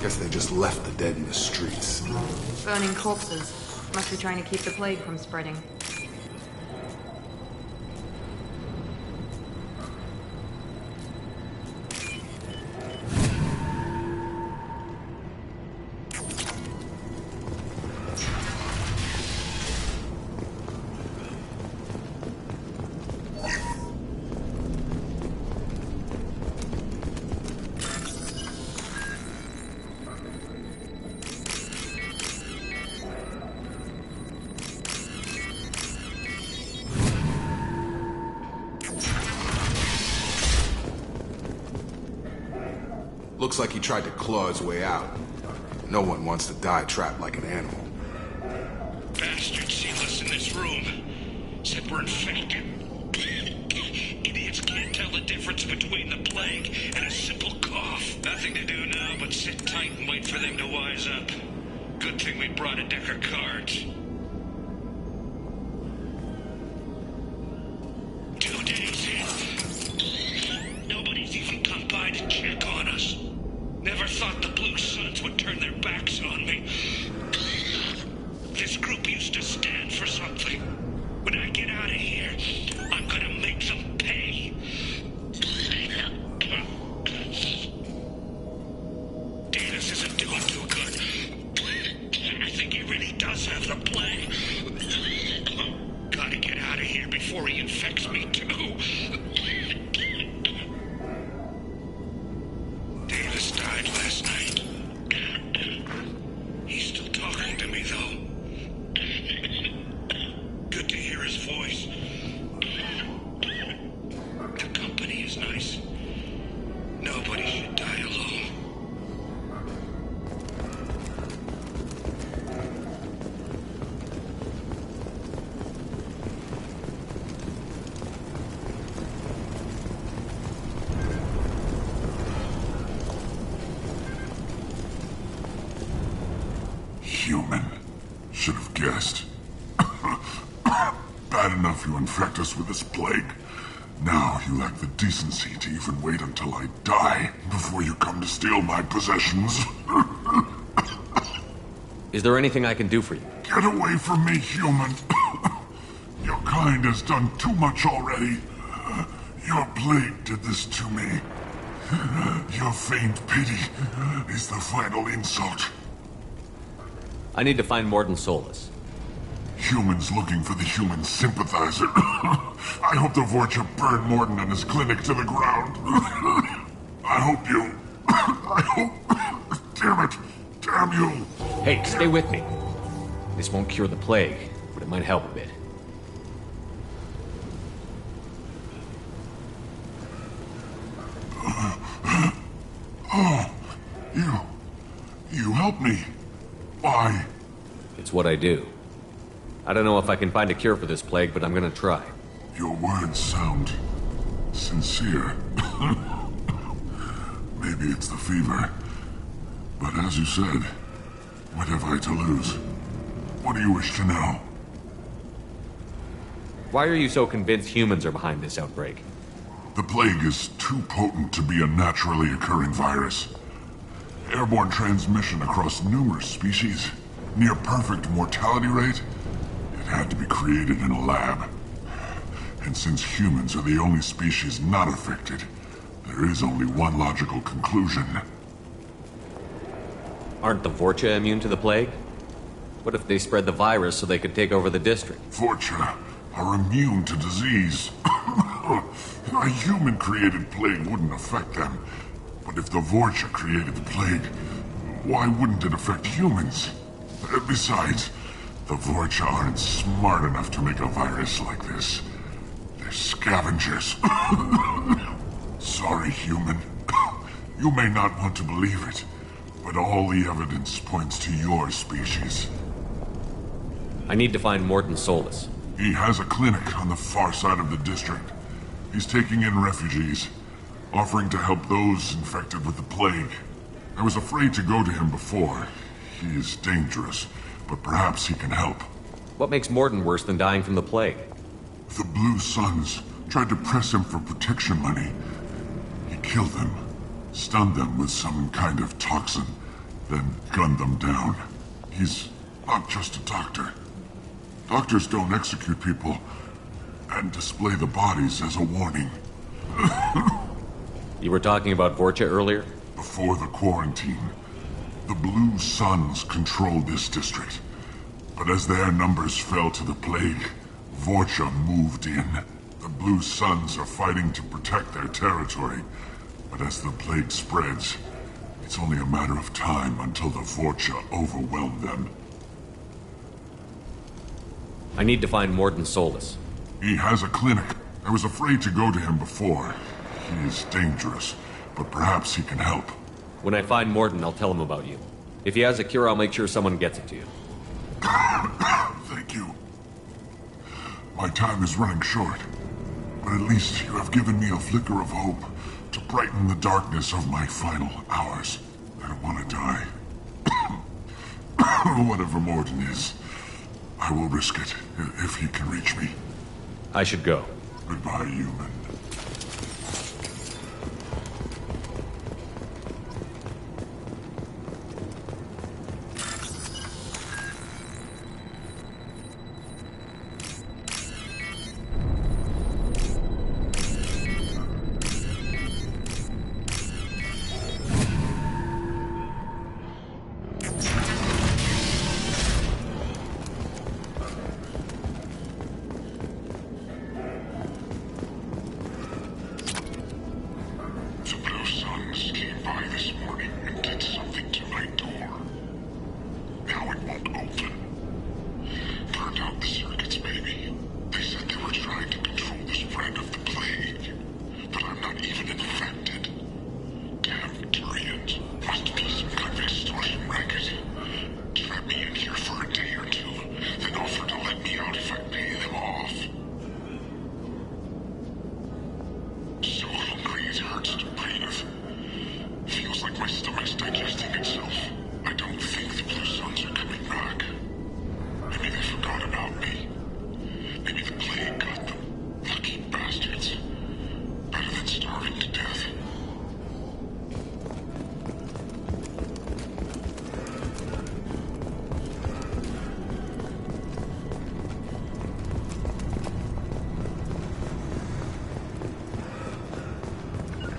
S: Guess they just left the dead in the streets.
K: Burning corpses. Must be trying to keep the plague from spreading.
S: Looks like he tried to claw his way out. No one wants to die trapped like an animal.
C: Bastards see us in this room. Said we're infected. Idiots can't tell the difference between the plague and a simple cough. Nothing to do now but sit tight and wait for them to wise up. Good thing we brought a deck of cards. 2 days in. Nobody's even come by to check on us. Never thought the Blue Suns would turn their backs on me. This group used to stand for something. When I get out of here, I'm gonna make them pay. Davis isn't doing too good. I think he really does have the plague. Gotta get out of here before he infects me too. Davis died last night. He's still talking to me, though. Good to hear his voice. The company is nice. Nobody should die alone.
P: Human. Should have guessed. Bad enough you infect us with this plague. Now you lack the decency to even wait until I die before you come to steal my possessions.
B: Is there anything I can do for you?
P: Get away from me, human. Your kind has done too much already. Your plague did this to me. Your faint pity is the final insult.
B: I need to find Morton Solus.
P: Humans looking for the human sympathizer. I hope the Vorcha burned Morton and his clinic to the ground. I hope you... I hope... Damn it! Damn you!
B: Hey, stay with me. This won't cure the plague, but it might help a bit.
P: Oh, you helped me. Why?
B: It's what I do. I don't know if I can find a cure for this plague, but I'm gonna try.
P: Your words sound sincere. Maybe it's the fever. But as you said, what have I to lose? What do you wish to know?
B: Why are you so convinced humans are behind this outbreak?
P: The plague is too potent to be a naturally occurring virus. Airborne transmission across numerous species, near perfect mortality rate. It had to be created in a lab. And since humans are the only species not affected, there is only one logical conclusion.
B: Aren't the Vorcha immune to the plague? What if they spread the virus so they could take over the district?
P: Vorcha are immune to disease. A human-created plague wouldn't affect them. But if the Vorcha created the plague, why wouldn't it affect humans? Besides, the Vorcha aren't smart enough to make a virus like this. Scavengers. Sorry, human. You may not want to believe it, but all the evidence points to your species.
B: I need to find Morton Solus.
P: He has a clinic on the far side of the district. He's taking in refugees, offering to help those infected with the plague. I was afraid to go to him before. He is dangerous, but perhaps he can help.
B: What makes Morton worse than dying from the plague?
P: The Blue Suns tried to press him for protection money. He killed them, stunned them with some kind of toxin, then gunned them down. He's not just a doctor. Doctors don't execute people and display the bodies as a warning.
B: You were talking about Vorcha earlier?
P: Before the quarantine, the Blue Suns controlled this district. But as their numbers fell to the plague, Vorcha moved in. The Blue Suns are fighting to protect their territory. But as the plague spreads, it's only a matter of time until the Vorcha overwhelm them.
B: I need to find Morton Solus.
P: He has a clinic. I was afraid to go to him before. He is dangerous, but perhaps he can help.
B: When I find Morton, I'll tell him about you. If he has a cure, I'll make sure someone gets it to you.
P: Thank you. My time is running short, but at least you have given me a flicker of hope to brighten the darkness of my final hours. I don't want to die. Whatever Morton is, I will risk it if he can reach me.
B: I should go.
P: Goodbye, human.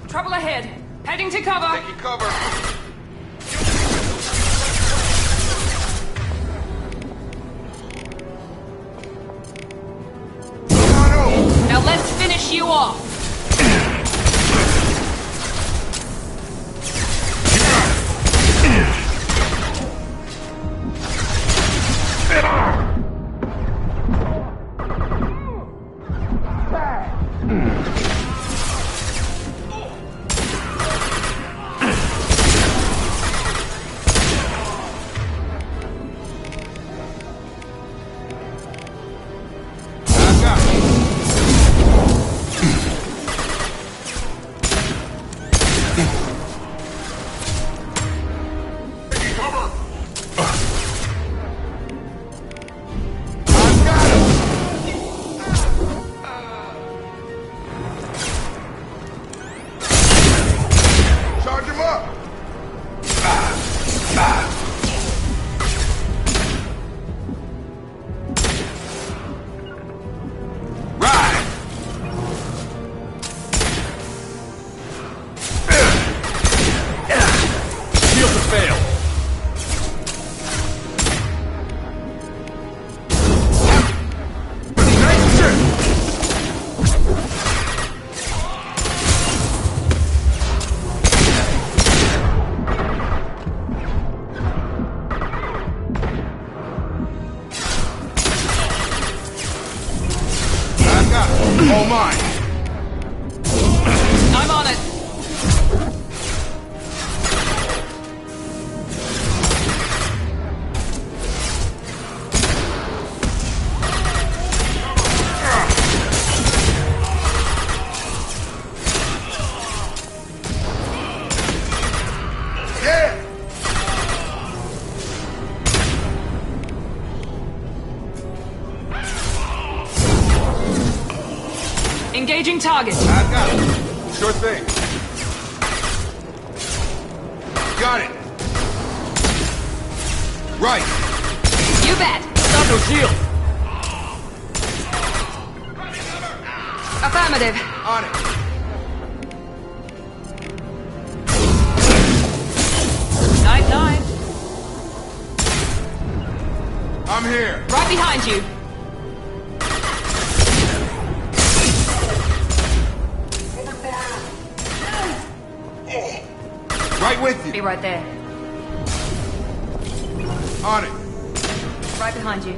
T: Trouble ahead. Heading to cover.
S: Taking cover.
T: Now let's finish you off. Engaging target.
S: I've got it. Sure thing. Got it. Right.
T: You bet.
F: Stop your shield.
T: Affirmative.
S: On it.
T: Night.
S: I'm here.
T: Right behind you.
S: Right with you.
T: Be right there.
S: On it.
T: Right behind you.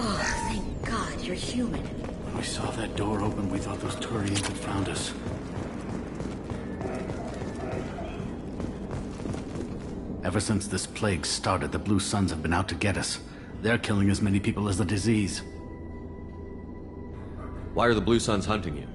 U: Oh, thank God, you're human.
V: When we saw that door open, we thought those Turians had found us. Ever since this plague started, the Blue Suns have been out to get us. They're killing as many people as the disease.
B: Why are the Blue Suns hunting you?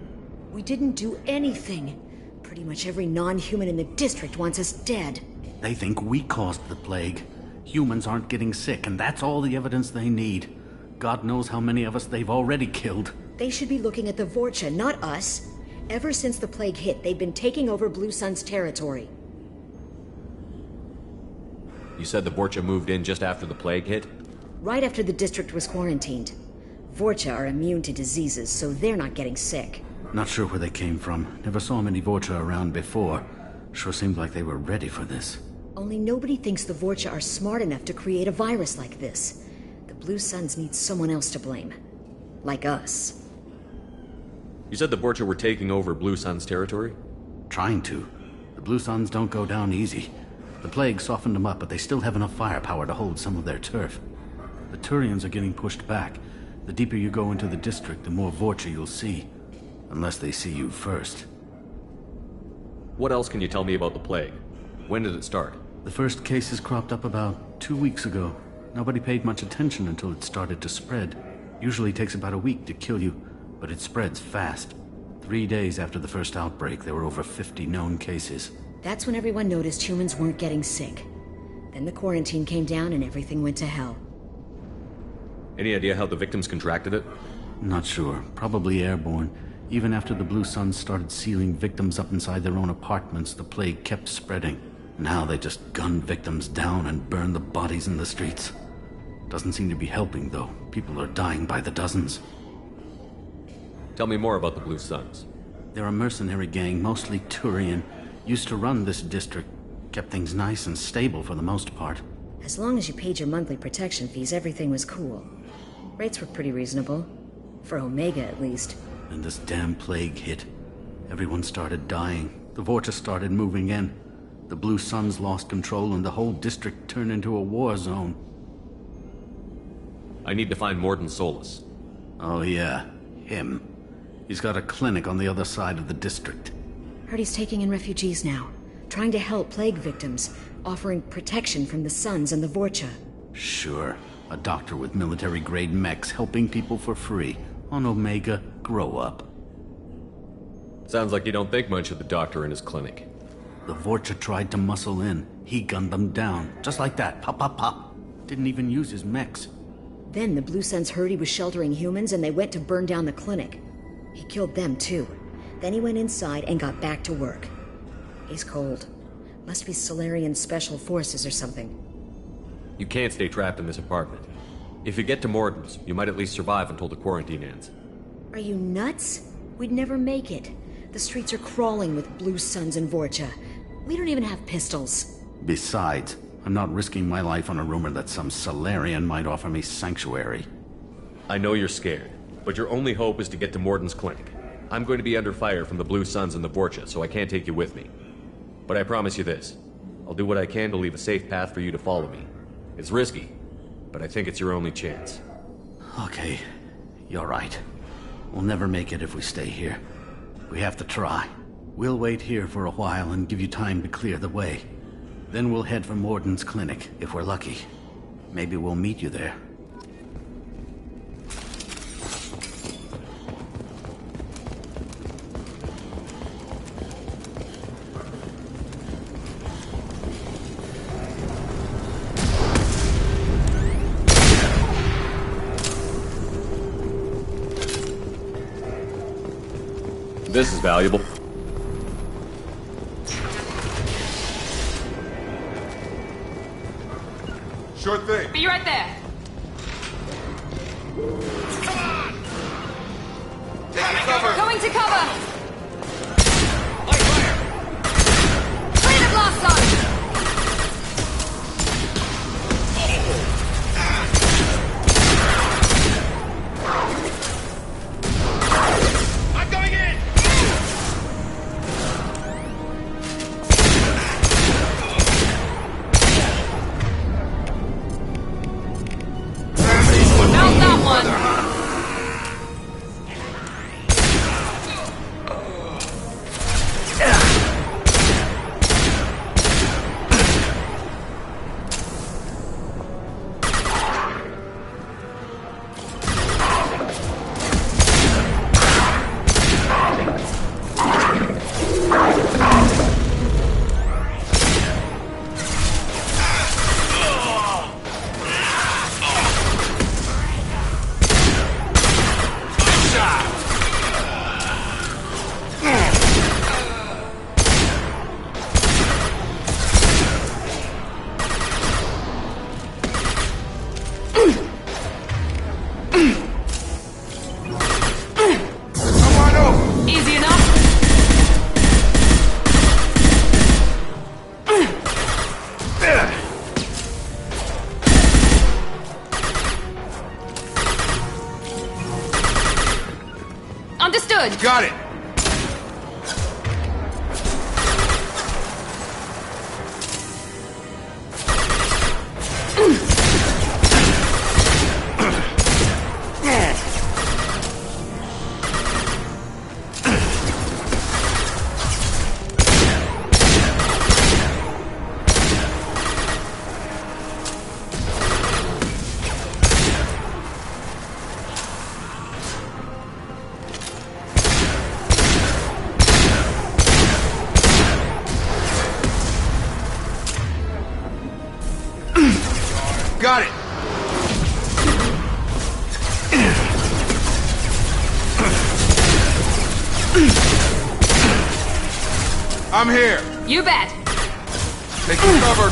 U: We didn't do anything. Pretty much every non-human in the district wants us dead.
V: They think we caused the plague. Humans aren't getting sick, and that's all the evidence they need. God knows how many of us they've already killed.
U: They should be looking at the Vorcha, not us. Ever since the plague hit, they've been taking over Blue Sun's territory.
B: You said the Vorcha moved in just after the plague hit?
U: Right after the district was quarantined. Vorcha are immune to diseases, so they're not getting sick.
V: Not sure where they came from. Never saw many Vorcha around before. Sure seemed like they were ready for this.
U: Only nobody thinks the Vorcha are smart enough to create a virus like this. The Blue Suns need someone else to blame. Like us.
B: You said the Vorcha were taking over Blue Sun's territory?
V: Trying to. The Blue Suns don't go down easy. The plague softened them up, but they still have enough firepower to hold some of their turf. The Turians are getting pushed back. The deeper you go into the district, the more Vorcha you'll see. Unless they see you first.
B: What else can you tell me about the plague? When did it start?
V: The first cases cropped up about 2 weeks ago. Nobody paid much attention until it started to spread. Usually takes about a week to kill you, but it spreads fast. 3 days after the first outbreak, there were over 50 known cases.
U: That's when everyone noticed humans weren't getting sick. Then the quarantine came down and everything went to hell.
B: Any idea how the victims contracted it?
V: Not sure. Probably airborne. Even after the Blue Suns started sealing victims up inside their own apartments, the plague kept spreading. Now they just gun victims down and burn the bodies in the streets. Doesn't seem to be helping, though. People are dying by the dozens.
B: Tell me more about the Blue Suns.
V: They're a mercenary gang, mostly Turian. Used to run this district. Kept things nice and stable for the most part.
U: As long as you paid your monthly protection fees, everything was cool. Rates were pretty reasonable. For Omega, at least.
V: Then this damn plague hit. Everyone started dying. The Vorcha started moving in. The Blue Suns lost control and the whole district turned into a war zone.
B: I need to find Morden Solus.
V: Oh yeah, him. He's got a clinic on the other side of the district.
U: Heard he's taking in refugees now. Trying to help plague victims. Offering protection from the Suns and the Vorcha.
V: Sure. A doctor with military-grade mechs helping people for free. On Omega, grow up.
B: Sounds like you don't think much of the doctor in his clinic.
V: The Vorcha tried to muscle in. He gunned them down. Just like that. Pop, pop, pop. Didn't even use his mechs.
U: Then the Blue Suns heard he was sheltering humans and they went to burn down the clinic. He killed them too. Then he went inside and got back to work. He's cold. Must be Solarian Special Forces or something.
B: You can't stay trapped in this apartment. If you get to Morden's, you might at least survive until the quarantine ends.
U: Are you nuts? We'd never make it. The streets are crawling with Blue Suns and Vorcha. We don't even have pistols.
V: Besides, I'm not risking my life on a rumor that some Solarian might offer me sanctuary.
B: I know you're scared, but your only hope is to get to Morton's clinic. I'm going to be under fire from the Blue Suns and the Vorcha, so I can't take you with me. But I promise you this. I'll do what I can to leave a safe path for you to follow me. It's risky, but I think it's your only chance.
V: Okay, you're right. We'll never make it if we stay here. We have to try. We'll wait here for a while and give you time to clear the way. Then we'll head for Morton's clinic, if we're lucky. Maybe we'll meet you there.
B: This is valuable.
S: Sure thing.
T: Be right there.
S: Come on! Taking cover!
T: Going to cover! Light fire! Clear the blast zone! I'm going in! Found that one! Easy enough? Understood.
S: Got it. Got it. I'm here.
T: You bet.
S: Taking cover.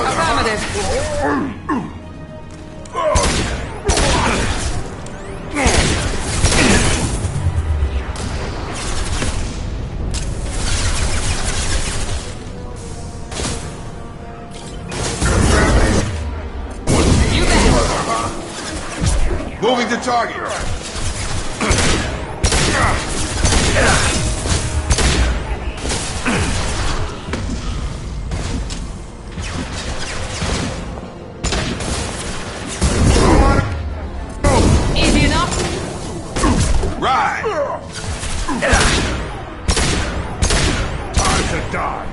T: Affirmative.
S: Moving to target.
T: Easy enough?
S: Right.
A: Time to die.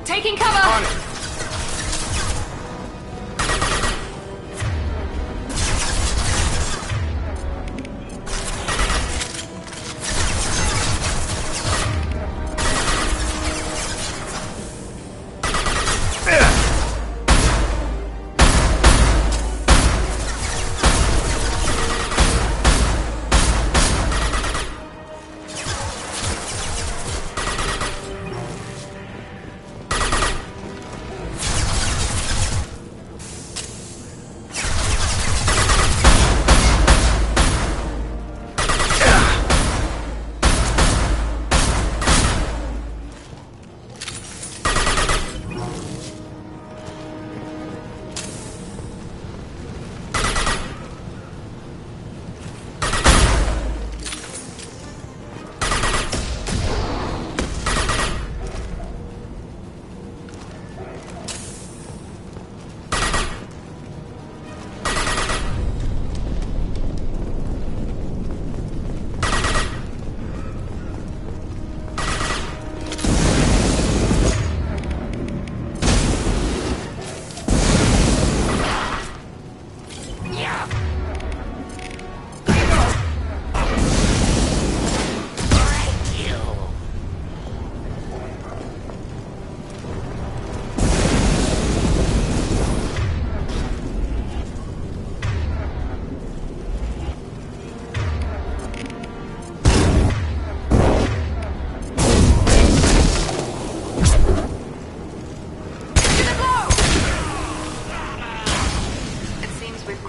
T: Taking cover!
S: On it!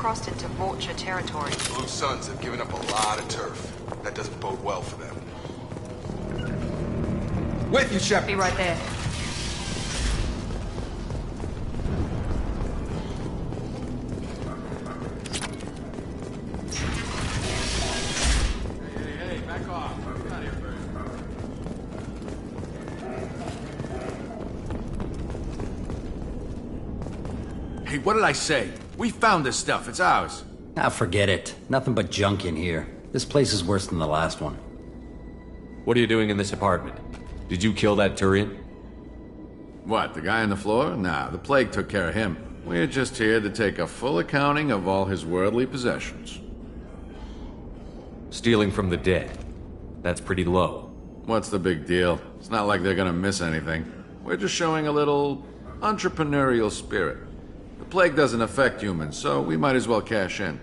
N: crossed into vulture territory.
S: Blue Suns have given up a lot of turf. That doesn't bode well for them. With you, Shepard.
N: Be right there.
S: Hey, back off. Get out of here first.
G: Hey, what did I say? We found this stuff. It's ours.
D: Ah, forget it. Nothing but junk in here. This place is worse than the last one.
B: What are you doing in this apartment? Did you kill that Turian?
E: What, the guy on the floor? Nah, the plague took care of him. We're just here to take a full accounting of all his worldly possessions.
B: Stealing from the dead. That's pretty low.
E: What's the big deal? It's not like they're gonna miss anything. We're just showing a little entrepreneurial spirit. The plague doesn't affect humans, so we might as well cash in.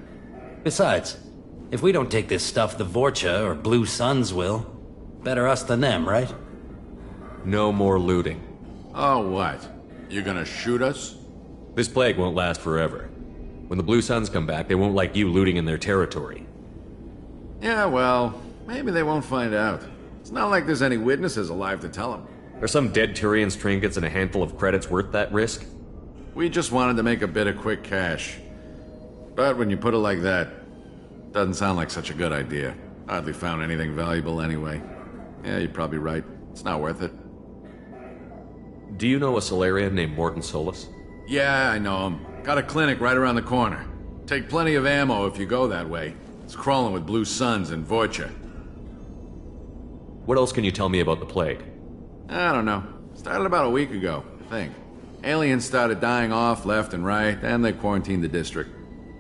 D: Besides, if we don't take this stuff, the Vorcha or Blue Suns will. Better us than them, right?
B: No more looting.
E: Oh, what? You gonna shoot us?
B: This plague won't last forever. When the Blue Suns come back, they won't like you looting in their territory.
E: Yeah, well, maybe they won't find out. It's not like there's any witnesses alive to tell them.
B: Are some dead Turians' trinkets and a handful of credits worth that risk?
E: We just wanted to make a bit of quick cash. But when you put it like that, doesn't sound like such a good idea. Hardly found anything valuable anyway. Yeah, you're probably right. It's not worth it.
B: Do you know a Solarian named Morton Solus?
E: Yeah, I know him. Got a clinic right around the corner. Take plenty of ammo if you go that way. It's crawling with Blue Suns and Vorcha.
B: What else can you tell me about the plague?
E: I don't know. Started about a week ago, I think. Aliens started dying off left and right, and they quarantined the district.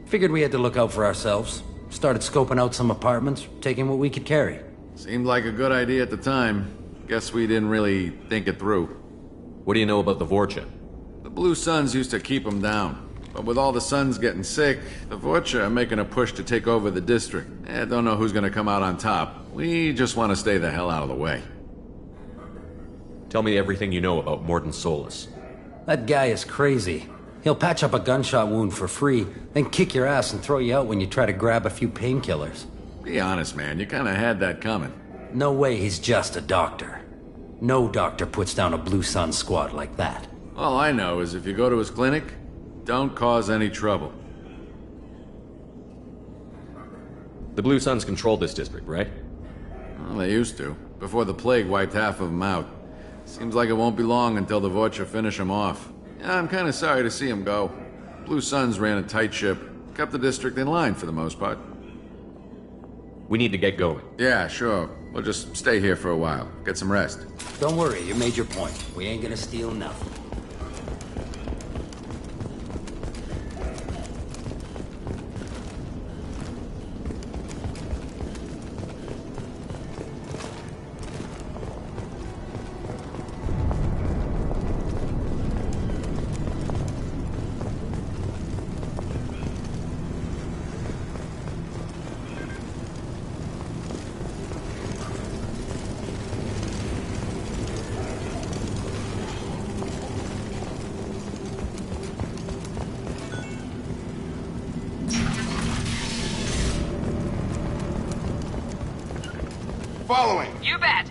D: Figured we had to look out for ourselves. Started scoping out some apartments, taking what we could carry.
E: Seemed like a good idea at the time. Guess we didn't really think it through.
B: What do you know about the Vorcha?
E: The Blue Suns used to keep them down. But with all the Suns getting sick, the Vorcha are making a push to take over the district. Don't know who's gonna come out on top. We just want to stay the hell out of the way.
B: Tell me everything you know about Morton Solus.
D: That guy is crazy. He'll patch up a gunshot wound for free, then kick your ass and throw you out when you try to grab a few painkillers.
E: Be honest, man. You kinda had that coming.
D: No way he's just a doctor. No doctor puts down a Blue Sun squad like that.
E: All I know is if you go to his clinic, don't cause any trouble.
B: The Blue Suns control this district, right?
E: Well, they used to, before the plague wiped half of them out. Seems like it won't be long until the Vorcha finish them off. Yeah, I'm kinda sorry to see them go. Blue Suns ran a tight ship, kept the district in line for the most part.
B: We need to get going.
E: Yeah, sure. We'll just stay here for a while. Get some rest.
D: Don't worry, you made your point. We ain't gonna steal nothing.
S: Following.
T: You bet.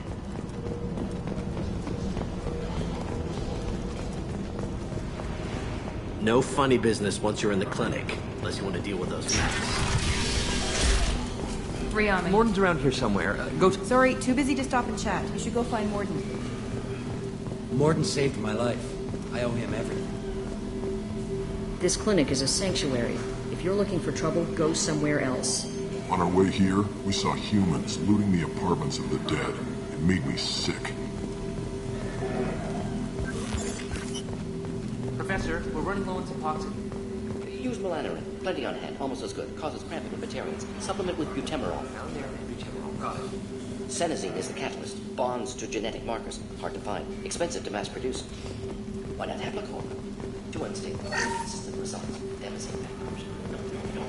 O: No funny business once you're in the clinic, unless you want to deal with those facts.
L: 3 on me.
F: Morden's around here somewhere. Go.
L: Sorry, too busy to stop and chat. You should go find Morden.
D: Morden saved my life. I owe him everything.
U: This clinic is a sanctuary. If you're looking for trouble, go somewhere else.
P: On our way here, we saw humans looting the apartments of the dead. It made me sick.
F: Professor, we're running low on Suboxone.
O: Use melanorin. Plenty on hand. Almost as good. Causes cramping in Batarians. Supplement with butemerol.
F: Found there, butemerol. Got it.
O: Senesine is the catalyst. Bonds to genetic markers. Hard to find. Expensive to mass produce. Why not Heplicol? Too unstable. Consistent results. Devastating bankruptcy. No.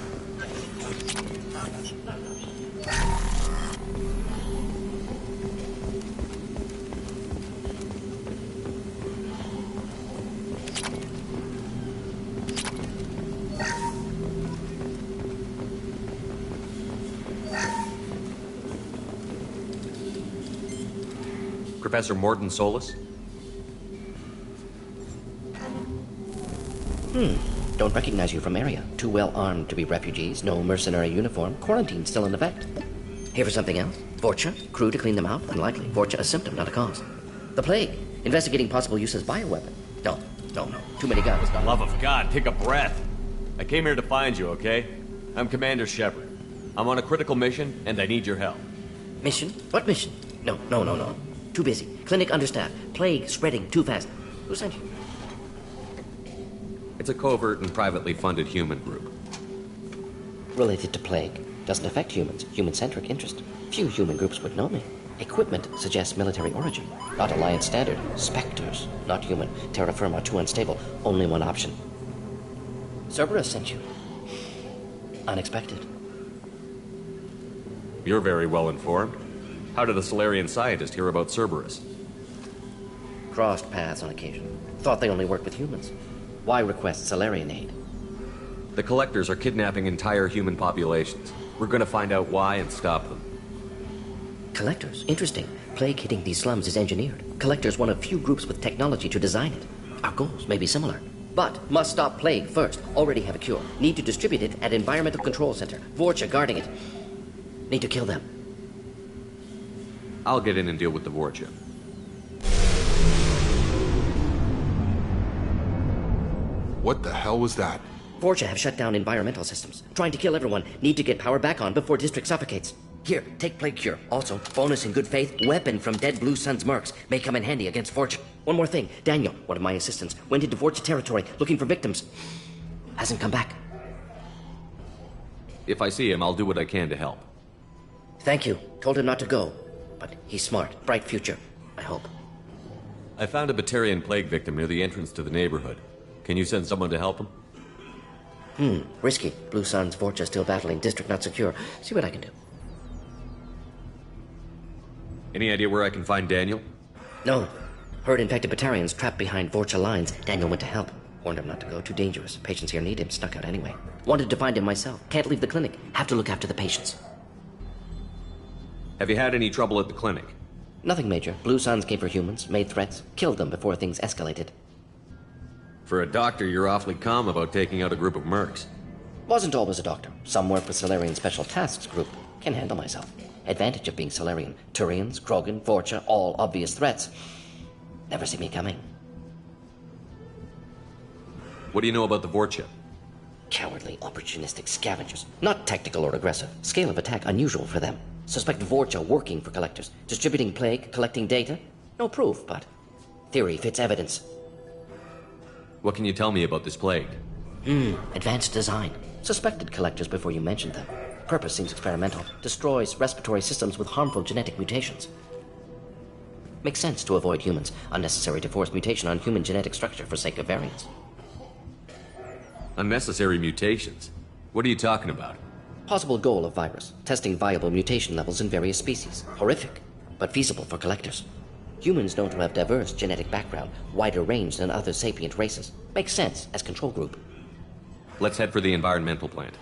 B: Professor Morden Solus?
O: Don't recognize you from area. Too well armed to be refugees. No mercenary uniform. Quarantine still in effect. Here for something else? Vorcha? Crew to clean them out? Unlikely. Vorcha a symptom, not a cause. The plague. Investigating possible use as bioweapon. No. Too many guns.
B: For the love of God, take a breath. I came here to find you, okay? I'm Commander Shepard. I'm on a critical mission, and I need your help.
O: Mission? What mission? No. Too busy. Clinic understaffed. Plague spreading too fast. Who sent you?
B: It's a covert and privately funded human group.
O: Related to plague. Doesn't affect humans. Human-centric interest. Few human groups would know me. Equipment suggests military origin. Not Alliance standard. Spectres. Not human. Terra firma too unstable. Only one option. Cerberus sent you. Unexpected.
B: You're very well informed. How did a Solarian scientist hear about Cerberus?
O: Crossed paths on occasion. Thought they only worked with humans. Why request Solarian aid?
B: The Collectors are kidnapping entire human populations. We're gonna find out why and stop them.
O: Collectors? Interesting. Plague hitting these slums is engineered. Collectors one of few groups with technology to design it. Our goals may be similar. But must stop plague first. Already have a cure. Need to distribute it at Environmental Control Center. Vorcha guarding it. Need to kill them.
B: I'll get in and deal with the Vorcha.
S: What the hell was that?
O: Vorcha have shut down environmental systems. Trying to kill everyone. Need to get power back on before district suffocates. Here, take plague cure. Also, bonus in good faith, weapon from dead Blue Sun's mercs. May come in handy against Vorcha. One more thing. Daniel, one of my assistants, went into Vorcha territory looking for victims. Hasn't come back.
B: If I see him, I'll do what I can to help.
O: Thank you. Told him not to go. But he's smart. Bright future. I hope.
B: I found a Batarian plague victim near the entrance to the neighborhood. Can you send someone to help him?
O: Risky. Blue Sun's Vorcha still battling. District not secure. See what I can do.
B: Any idea where I can find Daniel?
O: No. Heard infected Batarians trapped behind Vorcha lines. Daniel went to help. Warned him not to go. Too dangerous. Patients here need him. Snuck out anyway. Wanted to find him myself. Can't leave the clinic. Have to look after the patients.
B: Have you had any trouble at the clinic?
O: Nothing major. Blue Suns came for humans, made threats, killed them before things escalated.
B: For a doctor, you're awfully calm about taking out a group of mercs.
O: Wasn't always a doctor. Some work with Solarian Special Tasks Group. Can handle myself. Advantage of being Solarian. Turians, Krogan, Vorcha, all obvious threats. Never see me coming.
B: What do you know about the Vorcha?
O: Cowardly, opportunistic scavengers. Not tactical or aggressive. Scale of attack unusual for them. Suspect Vorcha working for collectors, distributing plague, collecting data. No proof, but theory fits evidence.
B: What can you tell me about this plague?
O: Advanced design. Suspected collectors before you mentioned them. Purpose seems experimental. Destroys respiratory systems with harmful genetic mutations. Makes sense to avoid humans. Unnecessary to force mutation on human genetic structure for sake of variance.
B: Unnecessary mutations? What are you talking about?
O: Possible goal of virus. Testing viable mutation levels in various species. Horrific, but feasible for collectors. Humans known to have diverse genetic background, wider range than other sapient races. Makes sense as control group.
B: Let's head for the environmental plant.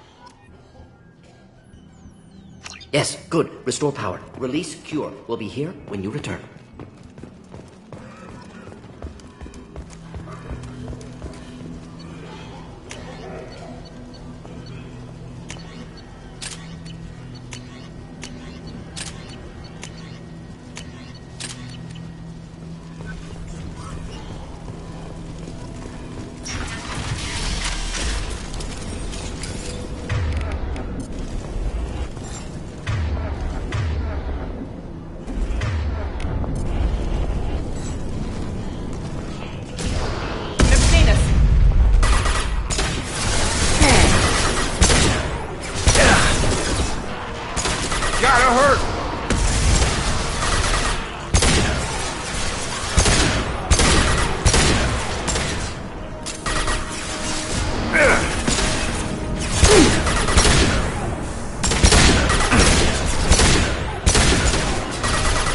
O: Yes, good. Restore power. Release cure. We'll be here when you return.
S: Gotta hurt!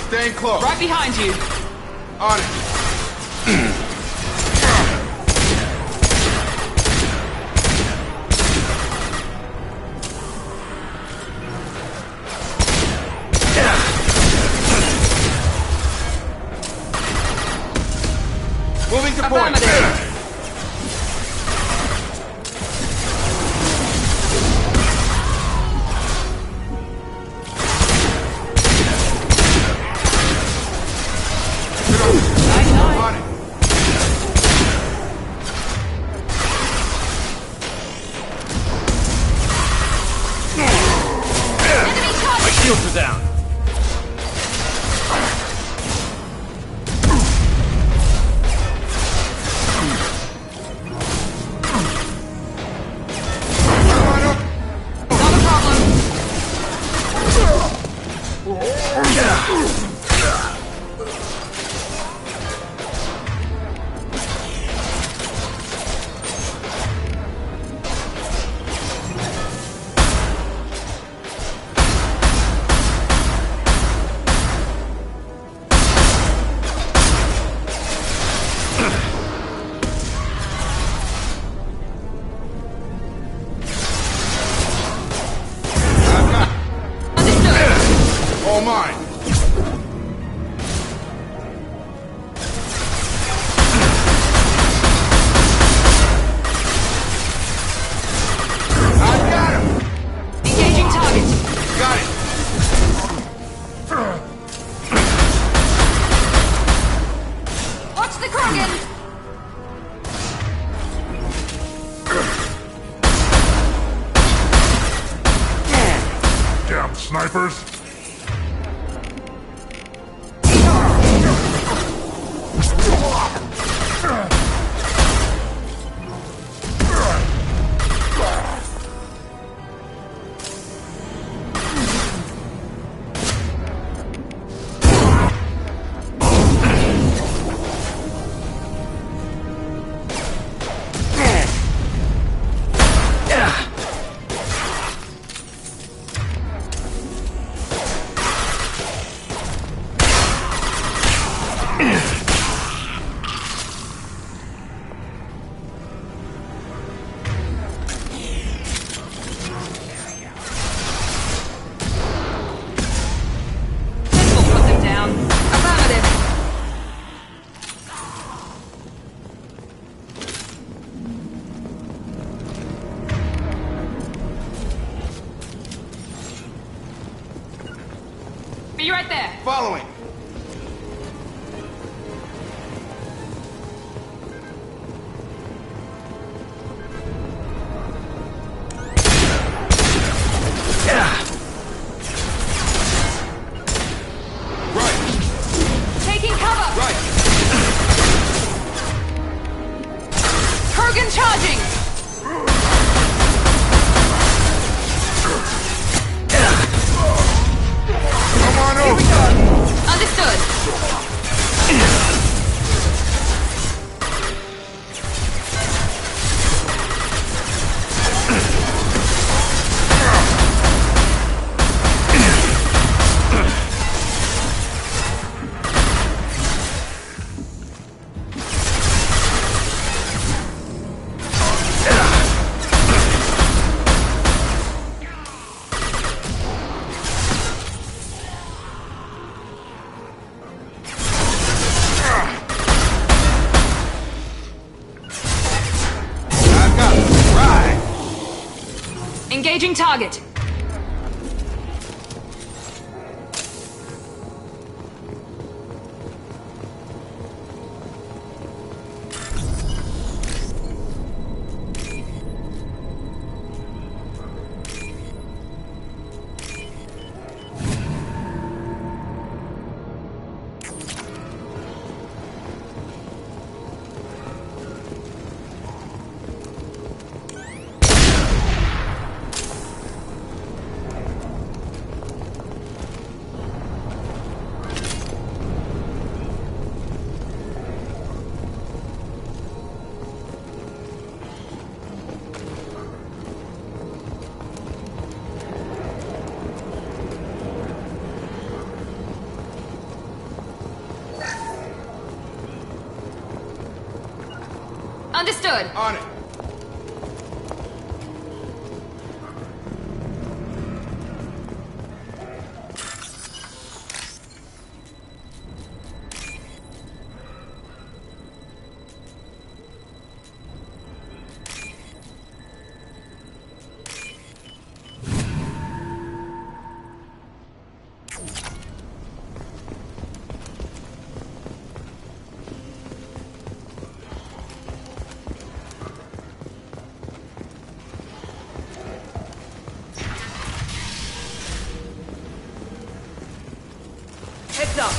S: Staying close.
T: Right behind you.
S: On it. Moving to point. On it.
G: My shields are down.
S: All mine. I got him.
T: Engaging target.
S: Got it.
T: Watch the Krogan.
P: Damn snipers!
T: Be right there.
S: Following.
K: Shogun charging!
S: Come on over!
K: Understood. Engaging target. Understood.
S: On it.
F: Heads up!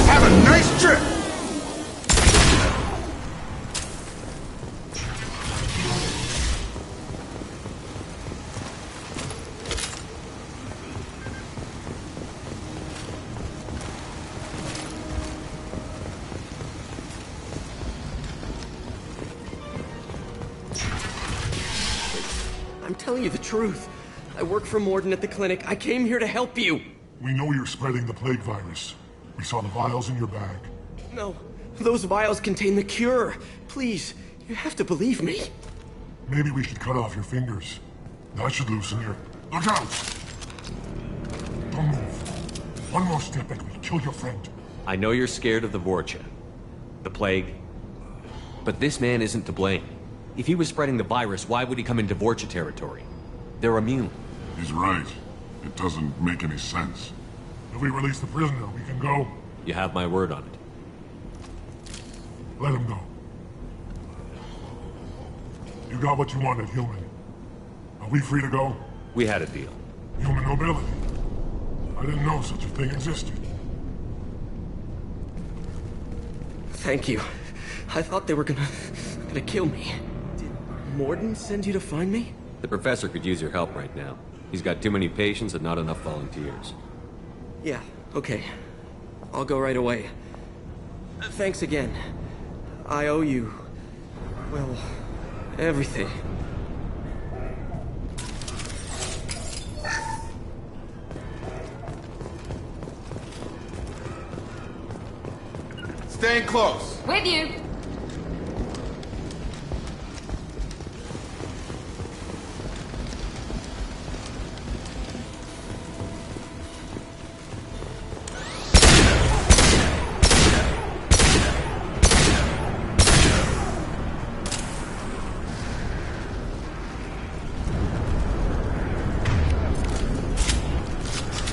S: Have a nice trip!
F: I'm telling you the truth. I work for Morden at the clinic. I came here to help you.
P: We know you're spreading the plague virus. We saw the vials in your bag.
F: No, those vials contain the cure. Please, you have to believe me.
P: Maybe we should cut off your fingers. That should loosen your... Look out! Don't move. One more step and we'll kill your friend.
B: I know you're scared of the Vorcha, the plague, but this man isn't to blame. If he was spreading the virus, why would he come into Vorcha territory? They're immune.
P: He's right. It doesn't make any sense. If we release the prisoner, we can go.
B: You have my word on it.
P: Let him go. You got what you wanted, human. Are we free to go?
B: We had a deal.
P: Human nobility. I didn't know such a thing existed.
F: Thank you. I thought they were gonna kill me. Did Morden send you to find me?
B: The professor could use your help right now. He's got too many patients and not enough volunteers.
F: Yeah, okay. I'll go right away. Thanks again. I owe you... well, everything.
S: Staying close.
K: With you.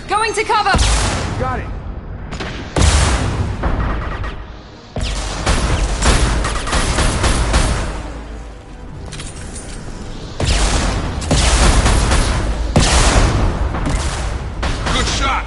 K: Going to cover!
A: Got it.
S: Good shot.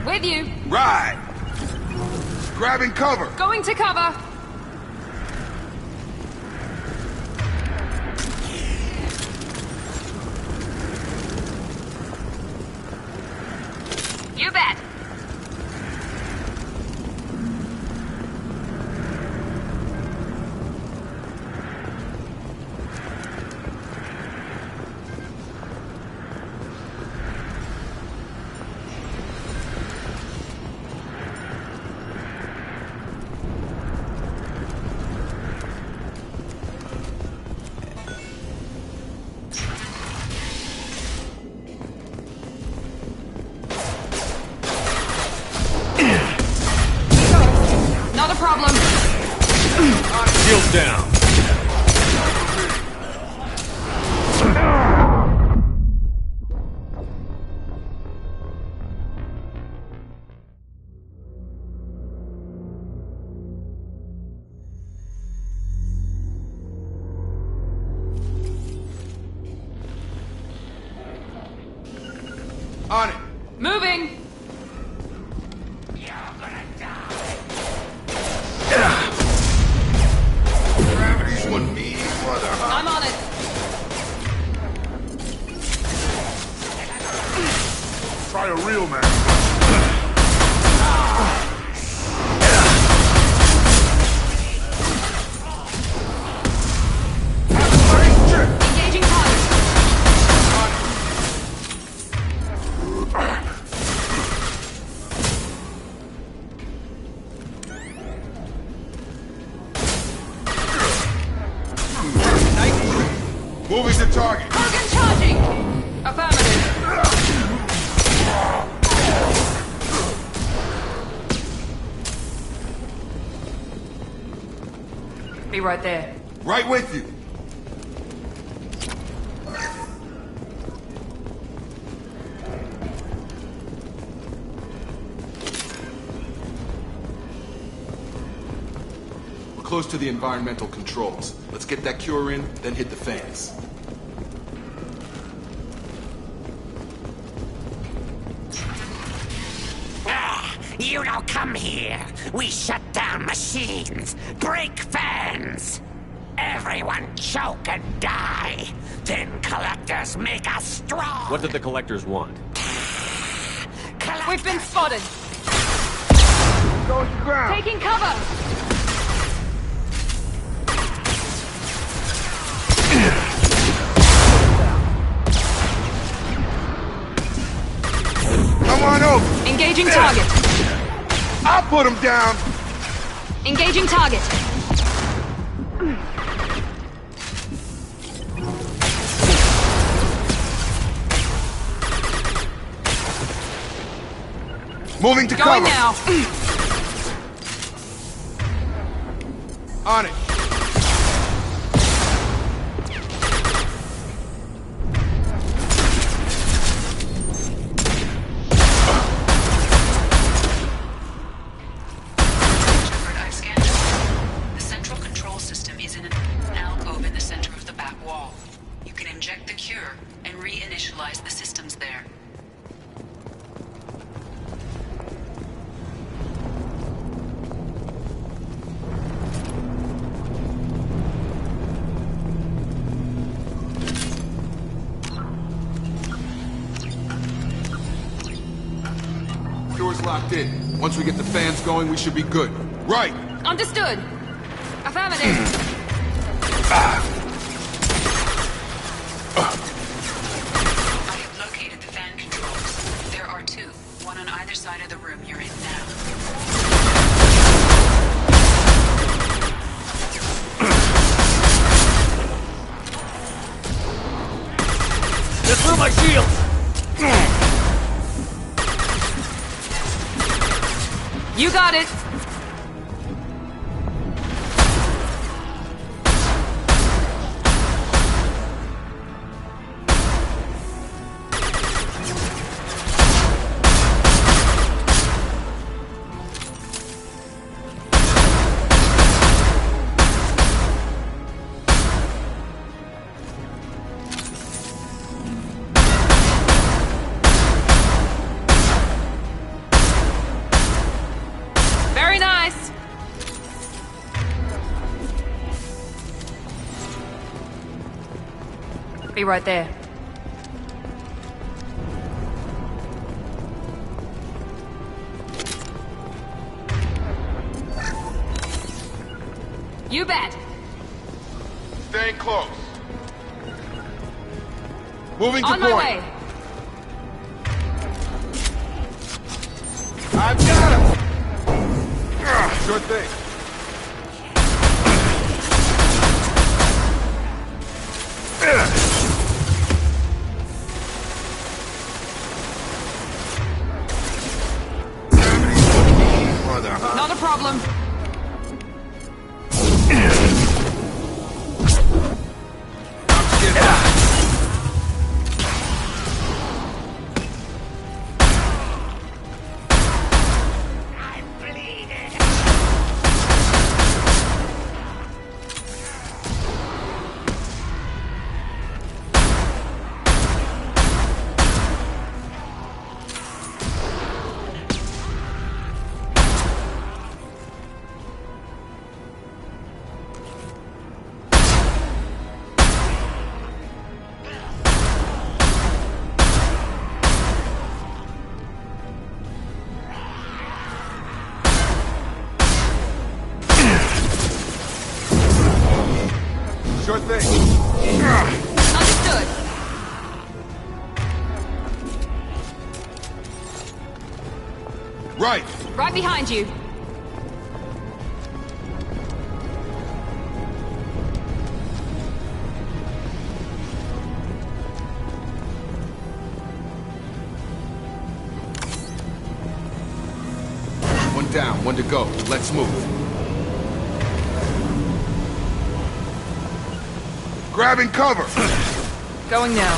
H: With you.
S: Right. Grabbing cover.
H: Going to cover. You bet. Not a problem.
B: Shields down.
S: On it.
H: Moving.
S: Gravity's what me, mother.
H: I'm on it.
A: Try a real man.
H: Engaging target.
S: target.
K: Hogan charging! Affirmative. Be right there.
S: Right with you. We're close to the environmental controls. Let's get that cure in, then hit the fans.
I: You don't come here. We shut down machines, break fans. Everyone choke and die. Then collectors make us strong.
B: What did the collectors want?
K: We've been spotted.
S: Go to the ground.
K: Taking cover.
S: Come on over.
K: Engaging target.
S: I'll put him down.
K: Engaging target.
S: Moving to
K: Going
S: cover.
K: now.
S: On it.
N: I've scanned it. The central control system is in an alcove in the center of the back wall. You can inject the cure and reinitialize the systems there.
S: Cure's locked in. Once we get the fans going, we should be good. Right.
K: Understood. Affirmative.
N: I have located the fan controls. There are two, one on either side of the room you're in now.
I: Just through my shields.
K: You got it. Very nice. Be right there. You bet.
S: Staying close. Moving to
K: On my
S: point.
K: way.
S: I've got him. Sure thing.
K: Not a problem.
S: Sure thing.
K: Understood.
S: Right.
K: Right behind you.
S: One down, one to go. Let's move. Grabbing cover!
K: Going now.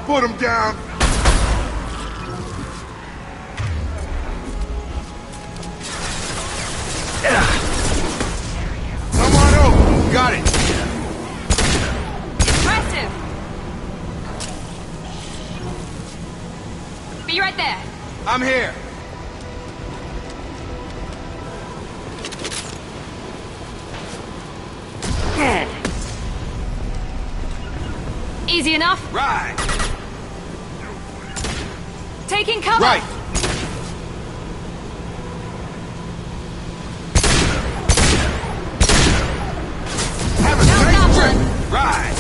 S: Put him down! Come on over! Got it!
K: Impressive! Be right there.
S: I'm here!
K: Easy enough?
S: Right!
K: Taking cover!
S: Right! Have a nice trip! Right!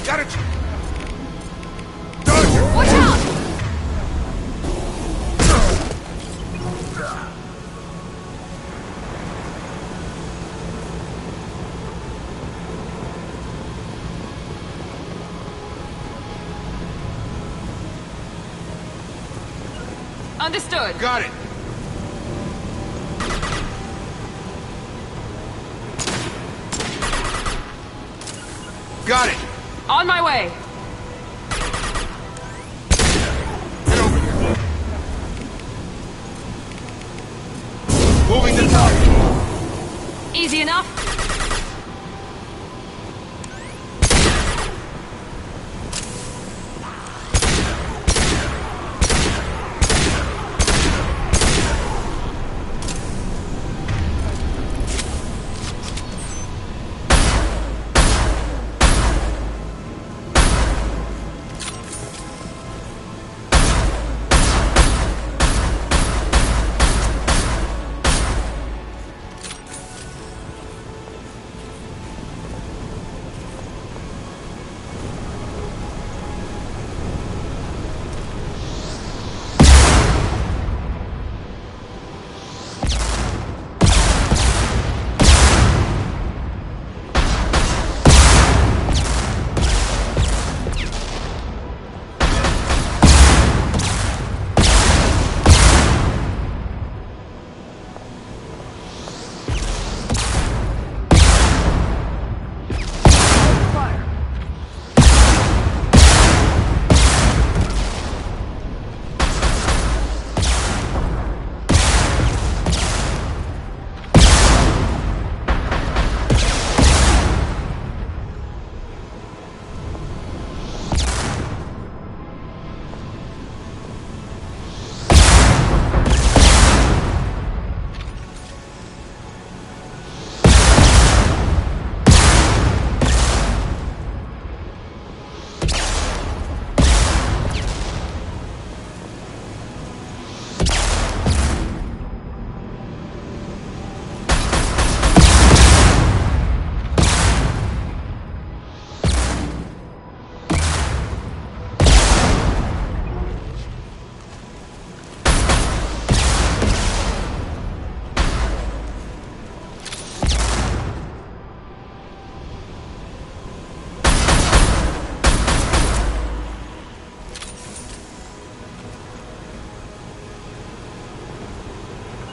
S: Got it! Dodger!
K: Watch out! Understood.
S: Got it! Got it!
K: On my way.
S: Get over here. Moving to target.
K: Easy enough?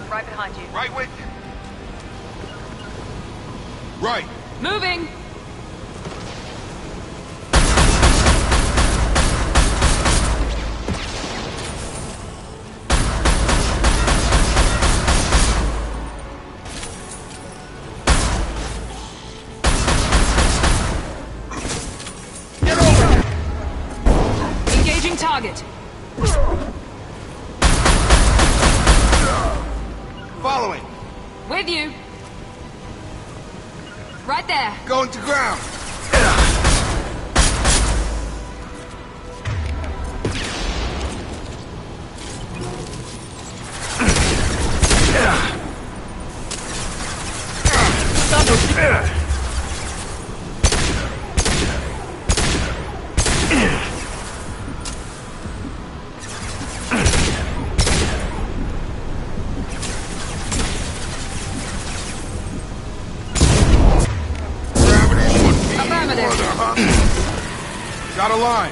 K: Right behind you.
S: Right with you. Right.
K: Moving!
S: Get over!
K: Engaging target.
S: Following.
K: With you.
T: Right there.
S: Going to ground. Got a line.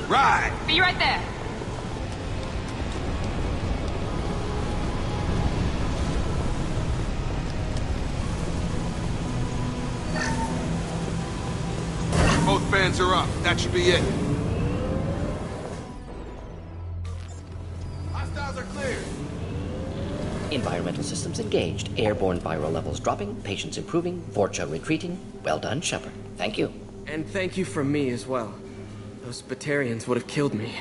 S: Right.
T: Be right there.
S: Both fans are up. That should be it. Hostiles are clear.
O: Environmental systems engaged. Airborne viral levels dropping. Patients improving. Vorcha retreating. Well done, Shepard. Thank you.
F: And thank you from me as well. Those Batarians would have killed me.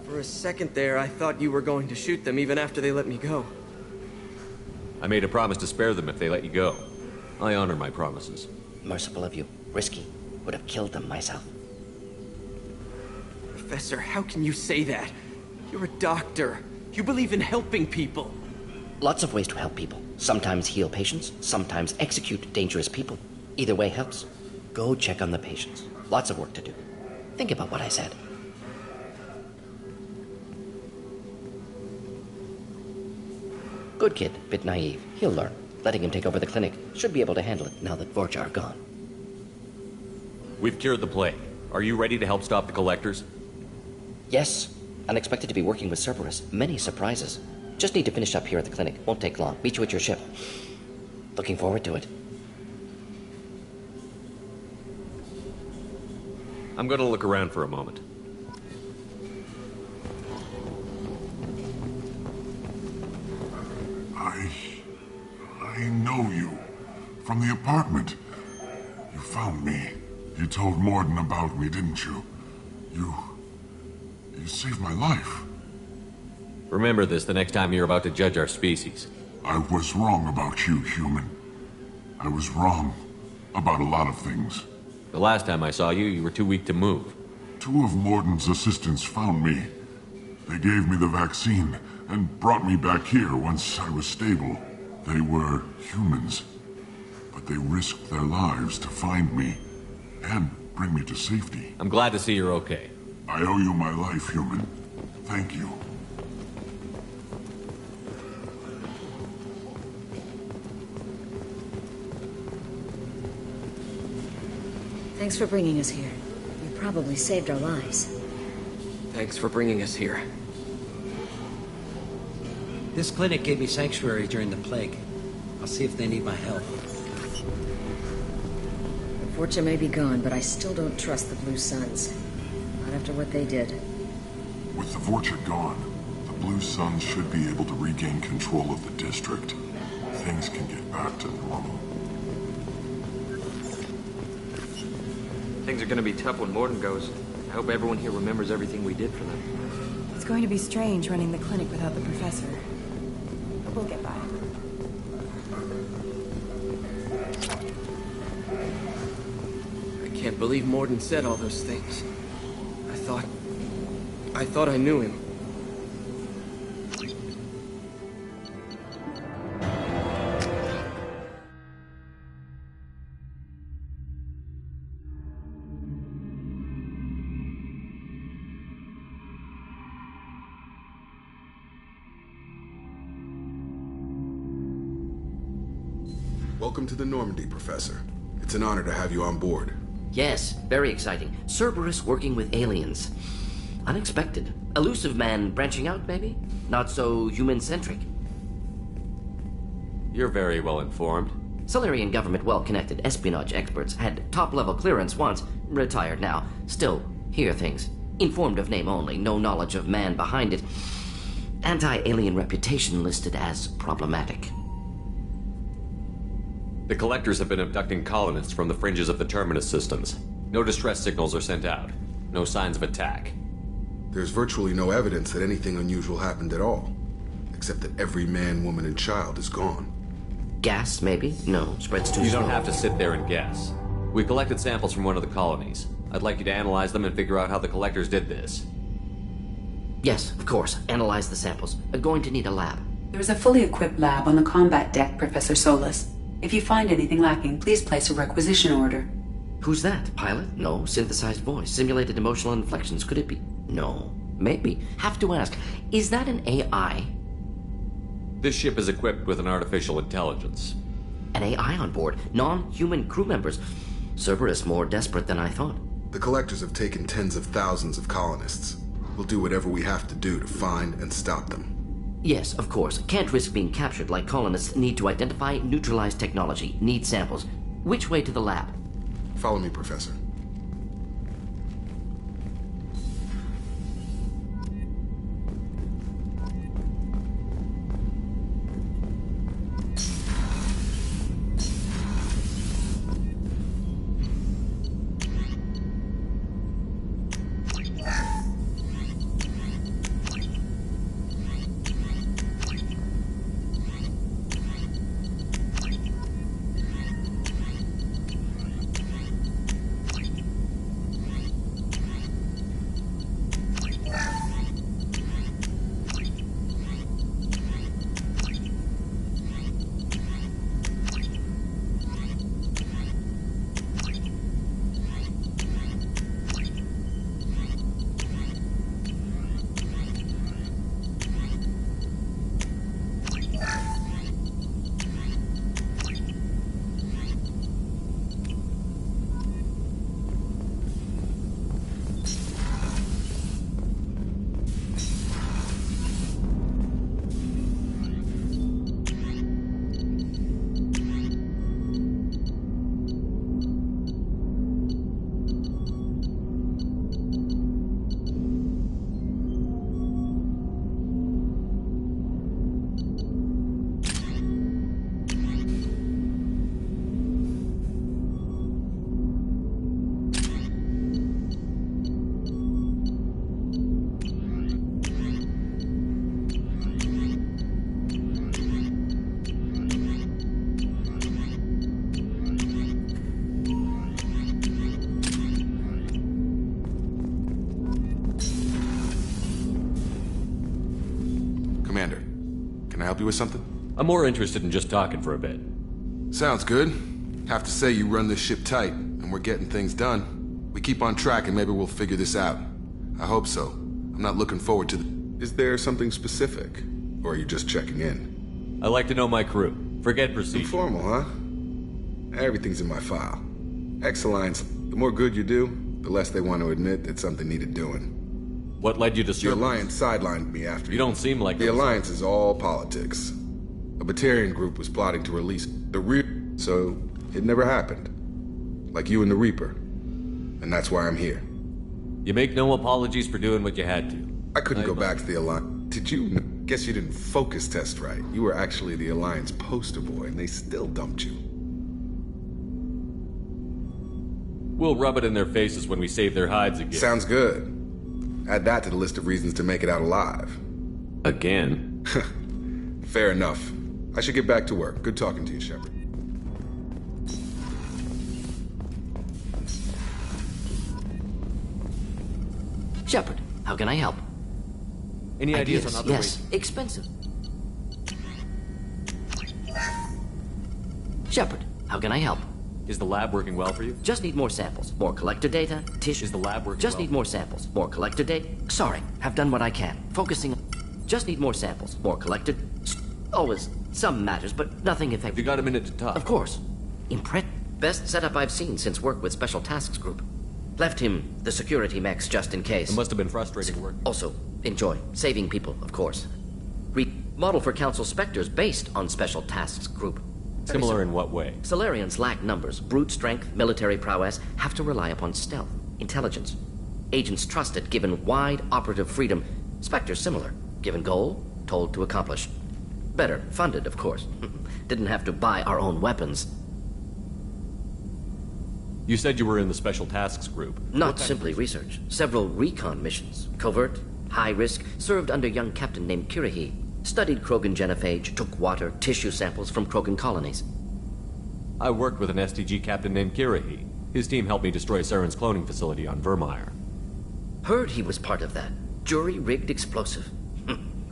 F: For a second there, I thought you were going to shoot them even after they let me go.
B: I made a promise to spare them if they let you go. I honor my promises.
O: Merciful of you. Risky. Would have killed them myself.
F: Professor, how can you say that? You're a doctor. You believe in helping people.
O: Lots of ways to help people. Sometimes heal patients, sometimes execute dangerous people. Either way helps. Go check on the patients. Lots of work to do. Think about what I said. Good kid, bit naive. He'll learn. Letting him take over the clinic. Should be able to handle it now that Vorcha are gone.
B: We've cured the plague. Are you ready to help stop the Collectors?
O: Yes. Unexpected to be working with Cerberus. Many surprises. Just need to finish up here at the clinic. Won't take long. Meet you at your ship. Looking forward to it.
B: I'm gonna look around for a moment.
P: I know you. From the apartment. You found me. You told Morden about me, didn't you? You saved my life.
B: Remember this the next time you're about to judge our species.
P: I was wrong about you, human. I was wrong about a lot of things.
B: The last time I saw you, you were too weak to move.
P: 2 of Morden's assistants found me. They gave me the vaccine and brought me back here once I was stable. They were humans, but they risked their lives to find me and bring me to safety.
B: I'm glad to see you're okay.
P: I owe you my life, human. Thank you.
U: Thanks for bringing us here. You probably saved our lives.
F: Thanks for bringing us here.
D: This clinic gave me sanctuary during the plague. I'll see if they need my help.
U: Fortune may be gone, but I still don't trust the Blue Suns. Not after what they did.
P: With the Vorcha gone, the Blue Suns should be able to regain control of the district. Things can get back to normal.
F: Things are gonna be tough when Morden goes. I hope everyone here remembers everything we did for them.
L: It's going to be strange running the clinic without the professor. But we'll get by.
F: I can't believe Morden said all those things. I thought I knew him.
S: Welcome to the Normandy, Professor. It's an honor to have you on board.
O: Yes, very exciting. Cerberus working with aliens. Unexpected. Elusive man branching out, maybe? Not so human-centric.
B: You're very well informed.
O: Solarian government well-connected espionage experts had top-level clearance once, retired now. Still, hear things. Informed of name only, no knowledge of man behind it. Anti-alien reputation listed as problematic.
B: The Collectors have been abducting colonists from the fringes of the Terminus systems. No distress signals are sent out. No signs of attack.
S: There's virtually no evidence that anything unusual happened at all. Except that every man, woman, and child is gone.
O: Gas, maybe? No, spreads too
B: You
O: slow.
B: don't have to sit there and guess. We collected samples from one of the colonies. I'd like you to analyze them and figure out how the collectors did this.
O: Yes, of course. Analyze the samples. I'm going to need a lab.
N: There is a fully equipped lab on the combat deck, Professor Solis. If you find anything lacking, please place a requisition order.
O: Who's that? Pilot? No. Synthesized voice. Simulated emotional inflections. Could it be? No. Maybe. Have to ask. Is that an AI?
B: This ship is equipped with an artificial intelligence.
O: An AI on board? Non-human crew members? Cerberus more desperate than I thought.
S: The collectors have taken tens of thousands of colonists. We'll do whatever we have to do to find and stop them.
O: Yes, of course. Can't risk being captured like colonists need to identify, neutralize technology, need samples. Which way to the lab?
S: Follow me, Professor. Commander, can I help you with something?
B: I'm more interested in just talking for a bit.
S: Sounds good. Have to say you run this ship tight, and we're getting things done. We keep on track and maybe we'll figure this out. I hope so. I'm not looking forward to the... Is there something specific? Or are you just checking in?
B: I like to know my crew. Forget procedure.
S: Informal, huh? Everything's in my file. Ex-Alliance, the more good you do, the less they want to admit that something needed doing.
B: What led you to
S: The Alliance sidelined me after
B: you. Don't seem like
S: the Alliance is all politics. A Batarian group was plotting to release the Reaper, so it never happened. Like you and the Reaper. And that's why I'm here.
B: You make no apologies for doing what you had to.
S: I couldn't go back to the Alliance. Did you? Guess you didn't focus test right. You were actually the Alliance poster boy, and they still dumped you.
B: We'll rub it in their faces when we save their hides again.
S: Sounds good. Add that to the list of reasons to make it out alive.
B: Again?
S: Fair enough. I should get back to work. Good talking to you, Shepard.
O: Shepard, how can I help?
B: Any ideas on other
O: Yes,
B: ways?
O: expensive. Shepard, how can I help?
B: Is the lab working well for you?
O: Just need more samples. More collector data, tissue.
B: Is the lab working
O: Just
B: well?
O: need more samples. More collector data. Sorry, have done what I can. Focusing. Just need more samples. More collector. Always some matters, but nothing effective.
B: You got a minute to talk?
O: Of course. Best setup I've seen since work with Special Tasks Group. Left him the security mechs just in case.
B: It must have been frustrating work.
O: Also, enjoy. Saving people, of course. Model for Council Spectres based on Special Tasks Group.
B: Similar in what way?
O: Solarians lack numbers, brute strength, military prowess, have to rely upon stealth, intelligence. Agents trusted, given wide operative freedom. Spectres similar, given goal, told to accomplish. Better, funded, of course. Didn't have to buy our own weapons.
B: You said you were in the Special Tasks Group.
O: Not simply research. Several recon missions. Covert, high risk, served under a young captain named Kirahi. Studied Krogan genophage, took water, tissue samples from Krogan colonies.
B: I worked with an STG captain named Kirahi. His team helped me destroy Saren's cloning facility on Vermeer.
O: Heard he was part of that. Jury-rigged explosive.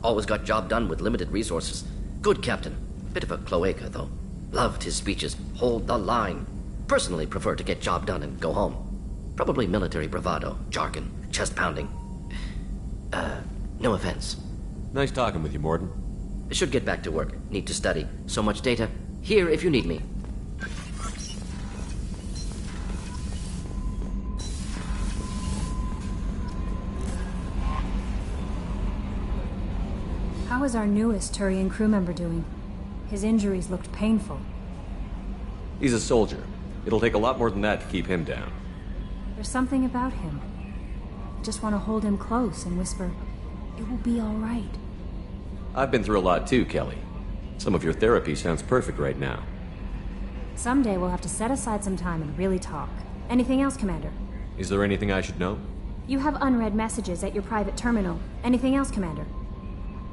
O: Always got job done with limited resources. Good captain. Bit of a cloaca, though. Loved his speeches. Hold the line. Personally prefer to get job done and go home. Probably military bravado, jargon, chest pounding. No offense.
B: Nice talking with you, Morden.
O: Should get back to work. Need to study. So much data. Here if you need me.
J: How is our newest Turian crew member doing? His injuries looked painful.
B: He's a soldier. It'll take a lot more than that to keep him down.
J: There's something about him. I just want to hold him close and whisper, "It will be all right."
B: I've been through a lot too, Kelly. Some of your therapy sounds perfect right now.
J: Someday we'll have to set aside some time and really talk. Anything else, Commander?
B: Is there anything I should know?
J: You have unread messages at your private terminal. Anything else, Commander?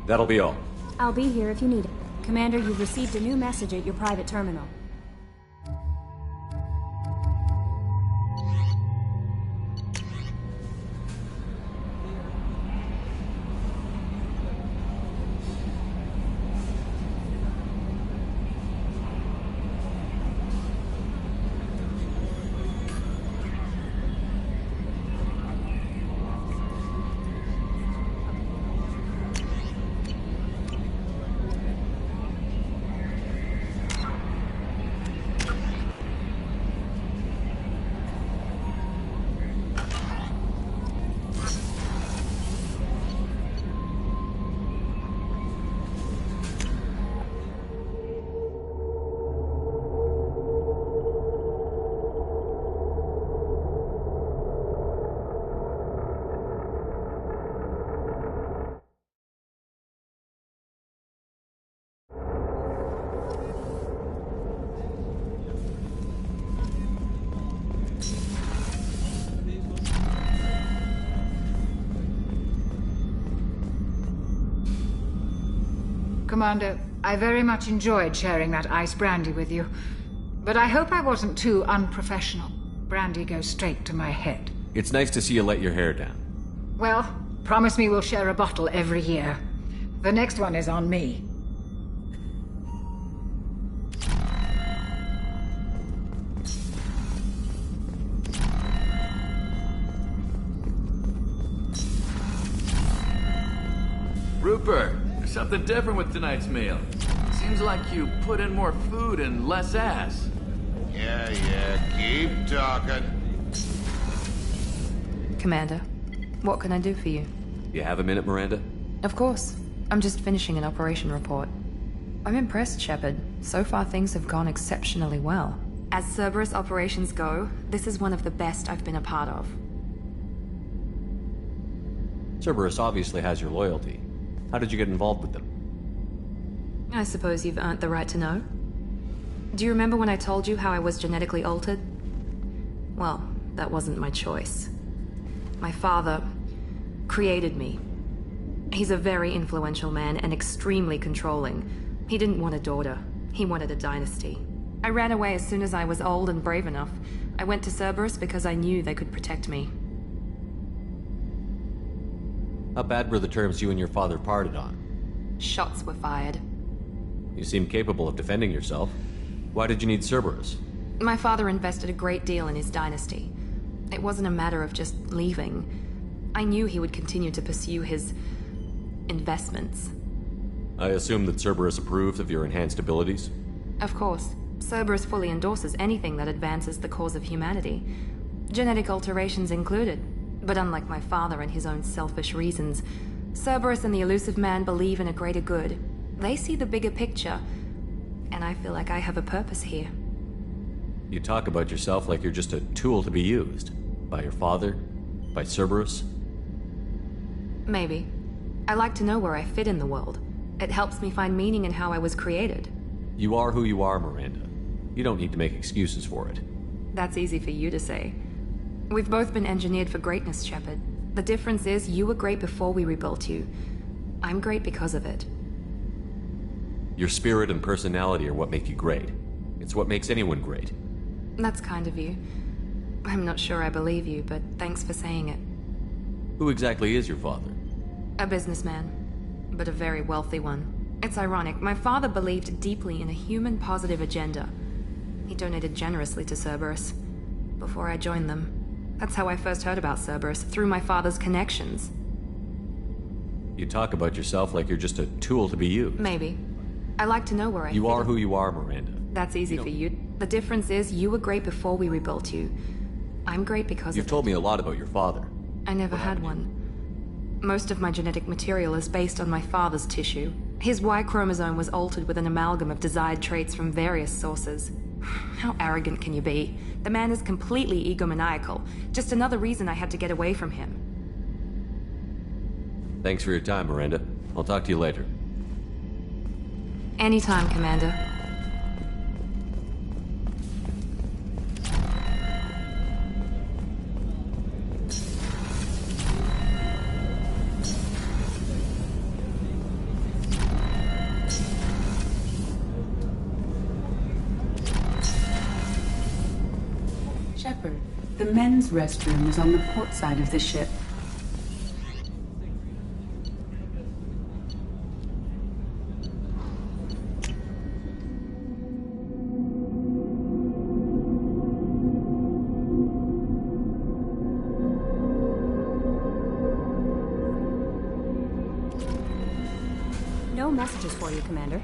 B: That'll be all.
J: I'll be here if you need it. Commander, you've received a new message at your private terminal.
M: Commander, I very much enjoyed sharing that ice brandy with you. But I hope I wasn't too unprofessional. Brandy goes straight to my head.
B: It's nice to see you let your hair down.
M: Well, promise me we'll share a bottle every year. The next one is on me.
G: Rupert, there's something different with tonight's meal. Seems like you put in more food and less ass.
W: Yeah, keep talking.
K: Commander, what can I do for you?
B: You have a minute, Miranda?
K: Of course. I'm just finishing an operation report. I'm impressed, Shepard. So far things have gone exceptionally well. As Cerberus operations go, this is one of the best I've been a part of.
B: Cerberus obviously has your loyalty. How did you get involved with them?
K: I suppose you've earned the right to know. Do you remember when I told you how I was genetically altered? Well, that wasn't my choice. My father created me. He's a very influential man and extremely controlling. He didn't want a daughter. He wanted a dynasty. I ran away as soon as I was old and brave enough. I went to Cerberus because I knew they could protect me.
B: How bad were the terms you and your father parted on?
K: Shots were fired.
B: You seem capable of defending yourself. Why did you need Cerberus?
K: My father invested a great deal in his dynasty. It wasn't a matter of just leaving. I knew he would continue to pursue his investments.
B: I assume that Cerberus approved of your enhanced abilities?
K: Of course. Cerberus fully endorses anything that advances the cause of humanity. Genetic alterations included. But unlike my father and his own selfish reasons, Cerberus and the Elusive Man believe in a greater good. They see the bigger picture, and I feel like I have a purpose here.
B: You talk about yourself like you're just a tool to be used. By your father? By Cerberus?
K: Maybe. I like to know where I fit in the world. It helps me find meaning in how I was created.
B: You are who you are, Miranda. You don't need to make excuses for it.
K: That's easy for you to say. We've both been engineered for greatness, Shepard. The difference is you were great before we rebuilt you. I'm great because of it.
B: Your spirit and personality are what make you great. It's what makes anyone great.
K: That's kind of you. I'm not sure I believe you, but thanks for saying it.
B: Who exactly is your father?
K: A businessman, but a very wealthy one. It's ironic, my father believed deeply in a human-positive agenda. He donated generously to Cerberus before I joined them. That's how I first heard about Cerberus, through my father's connections.
B: You talk about yourself like you're just a tool to be used.
K: Maybe. I like to know where I
B: You
K: fit
B: are
K: in.
B: who you are, Miranda.
K: That's easy for you. The difference is you were great before we rebuilt you. I'm great because
B: You've
K: of
B: told me a lot about your father.
K: I never had one. Most of my genetic material is based on my father's tissue. His Y chromosome was altered with an amalgam of desired traits from various sources. How arrogant can you be? The man is completely egomaniacal. Just another reason I had to get away from him.
B: Thanks for your time, Miranda. I'll talk to you later.
K: Anytime, Commander.
N: Shepard, the men's restroom is on the port side of the ship.
J: No messages for you, Commander.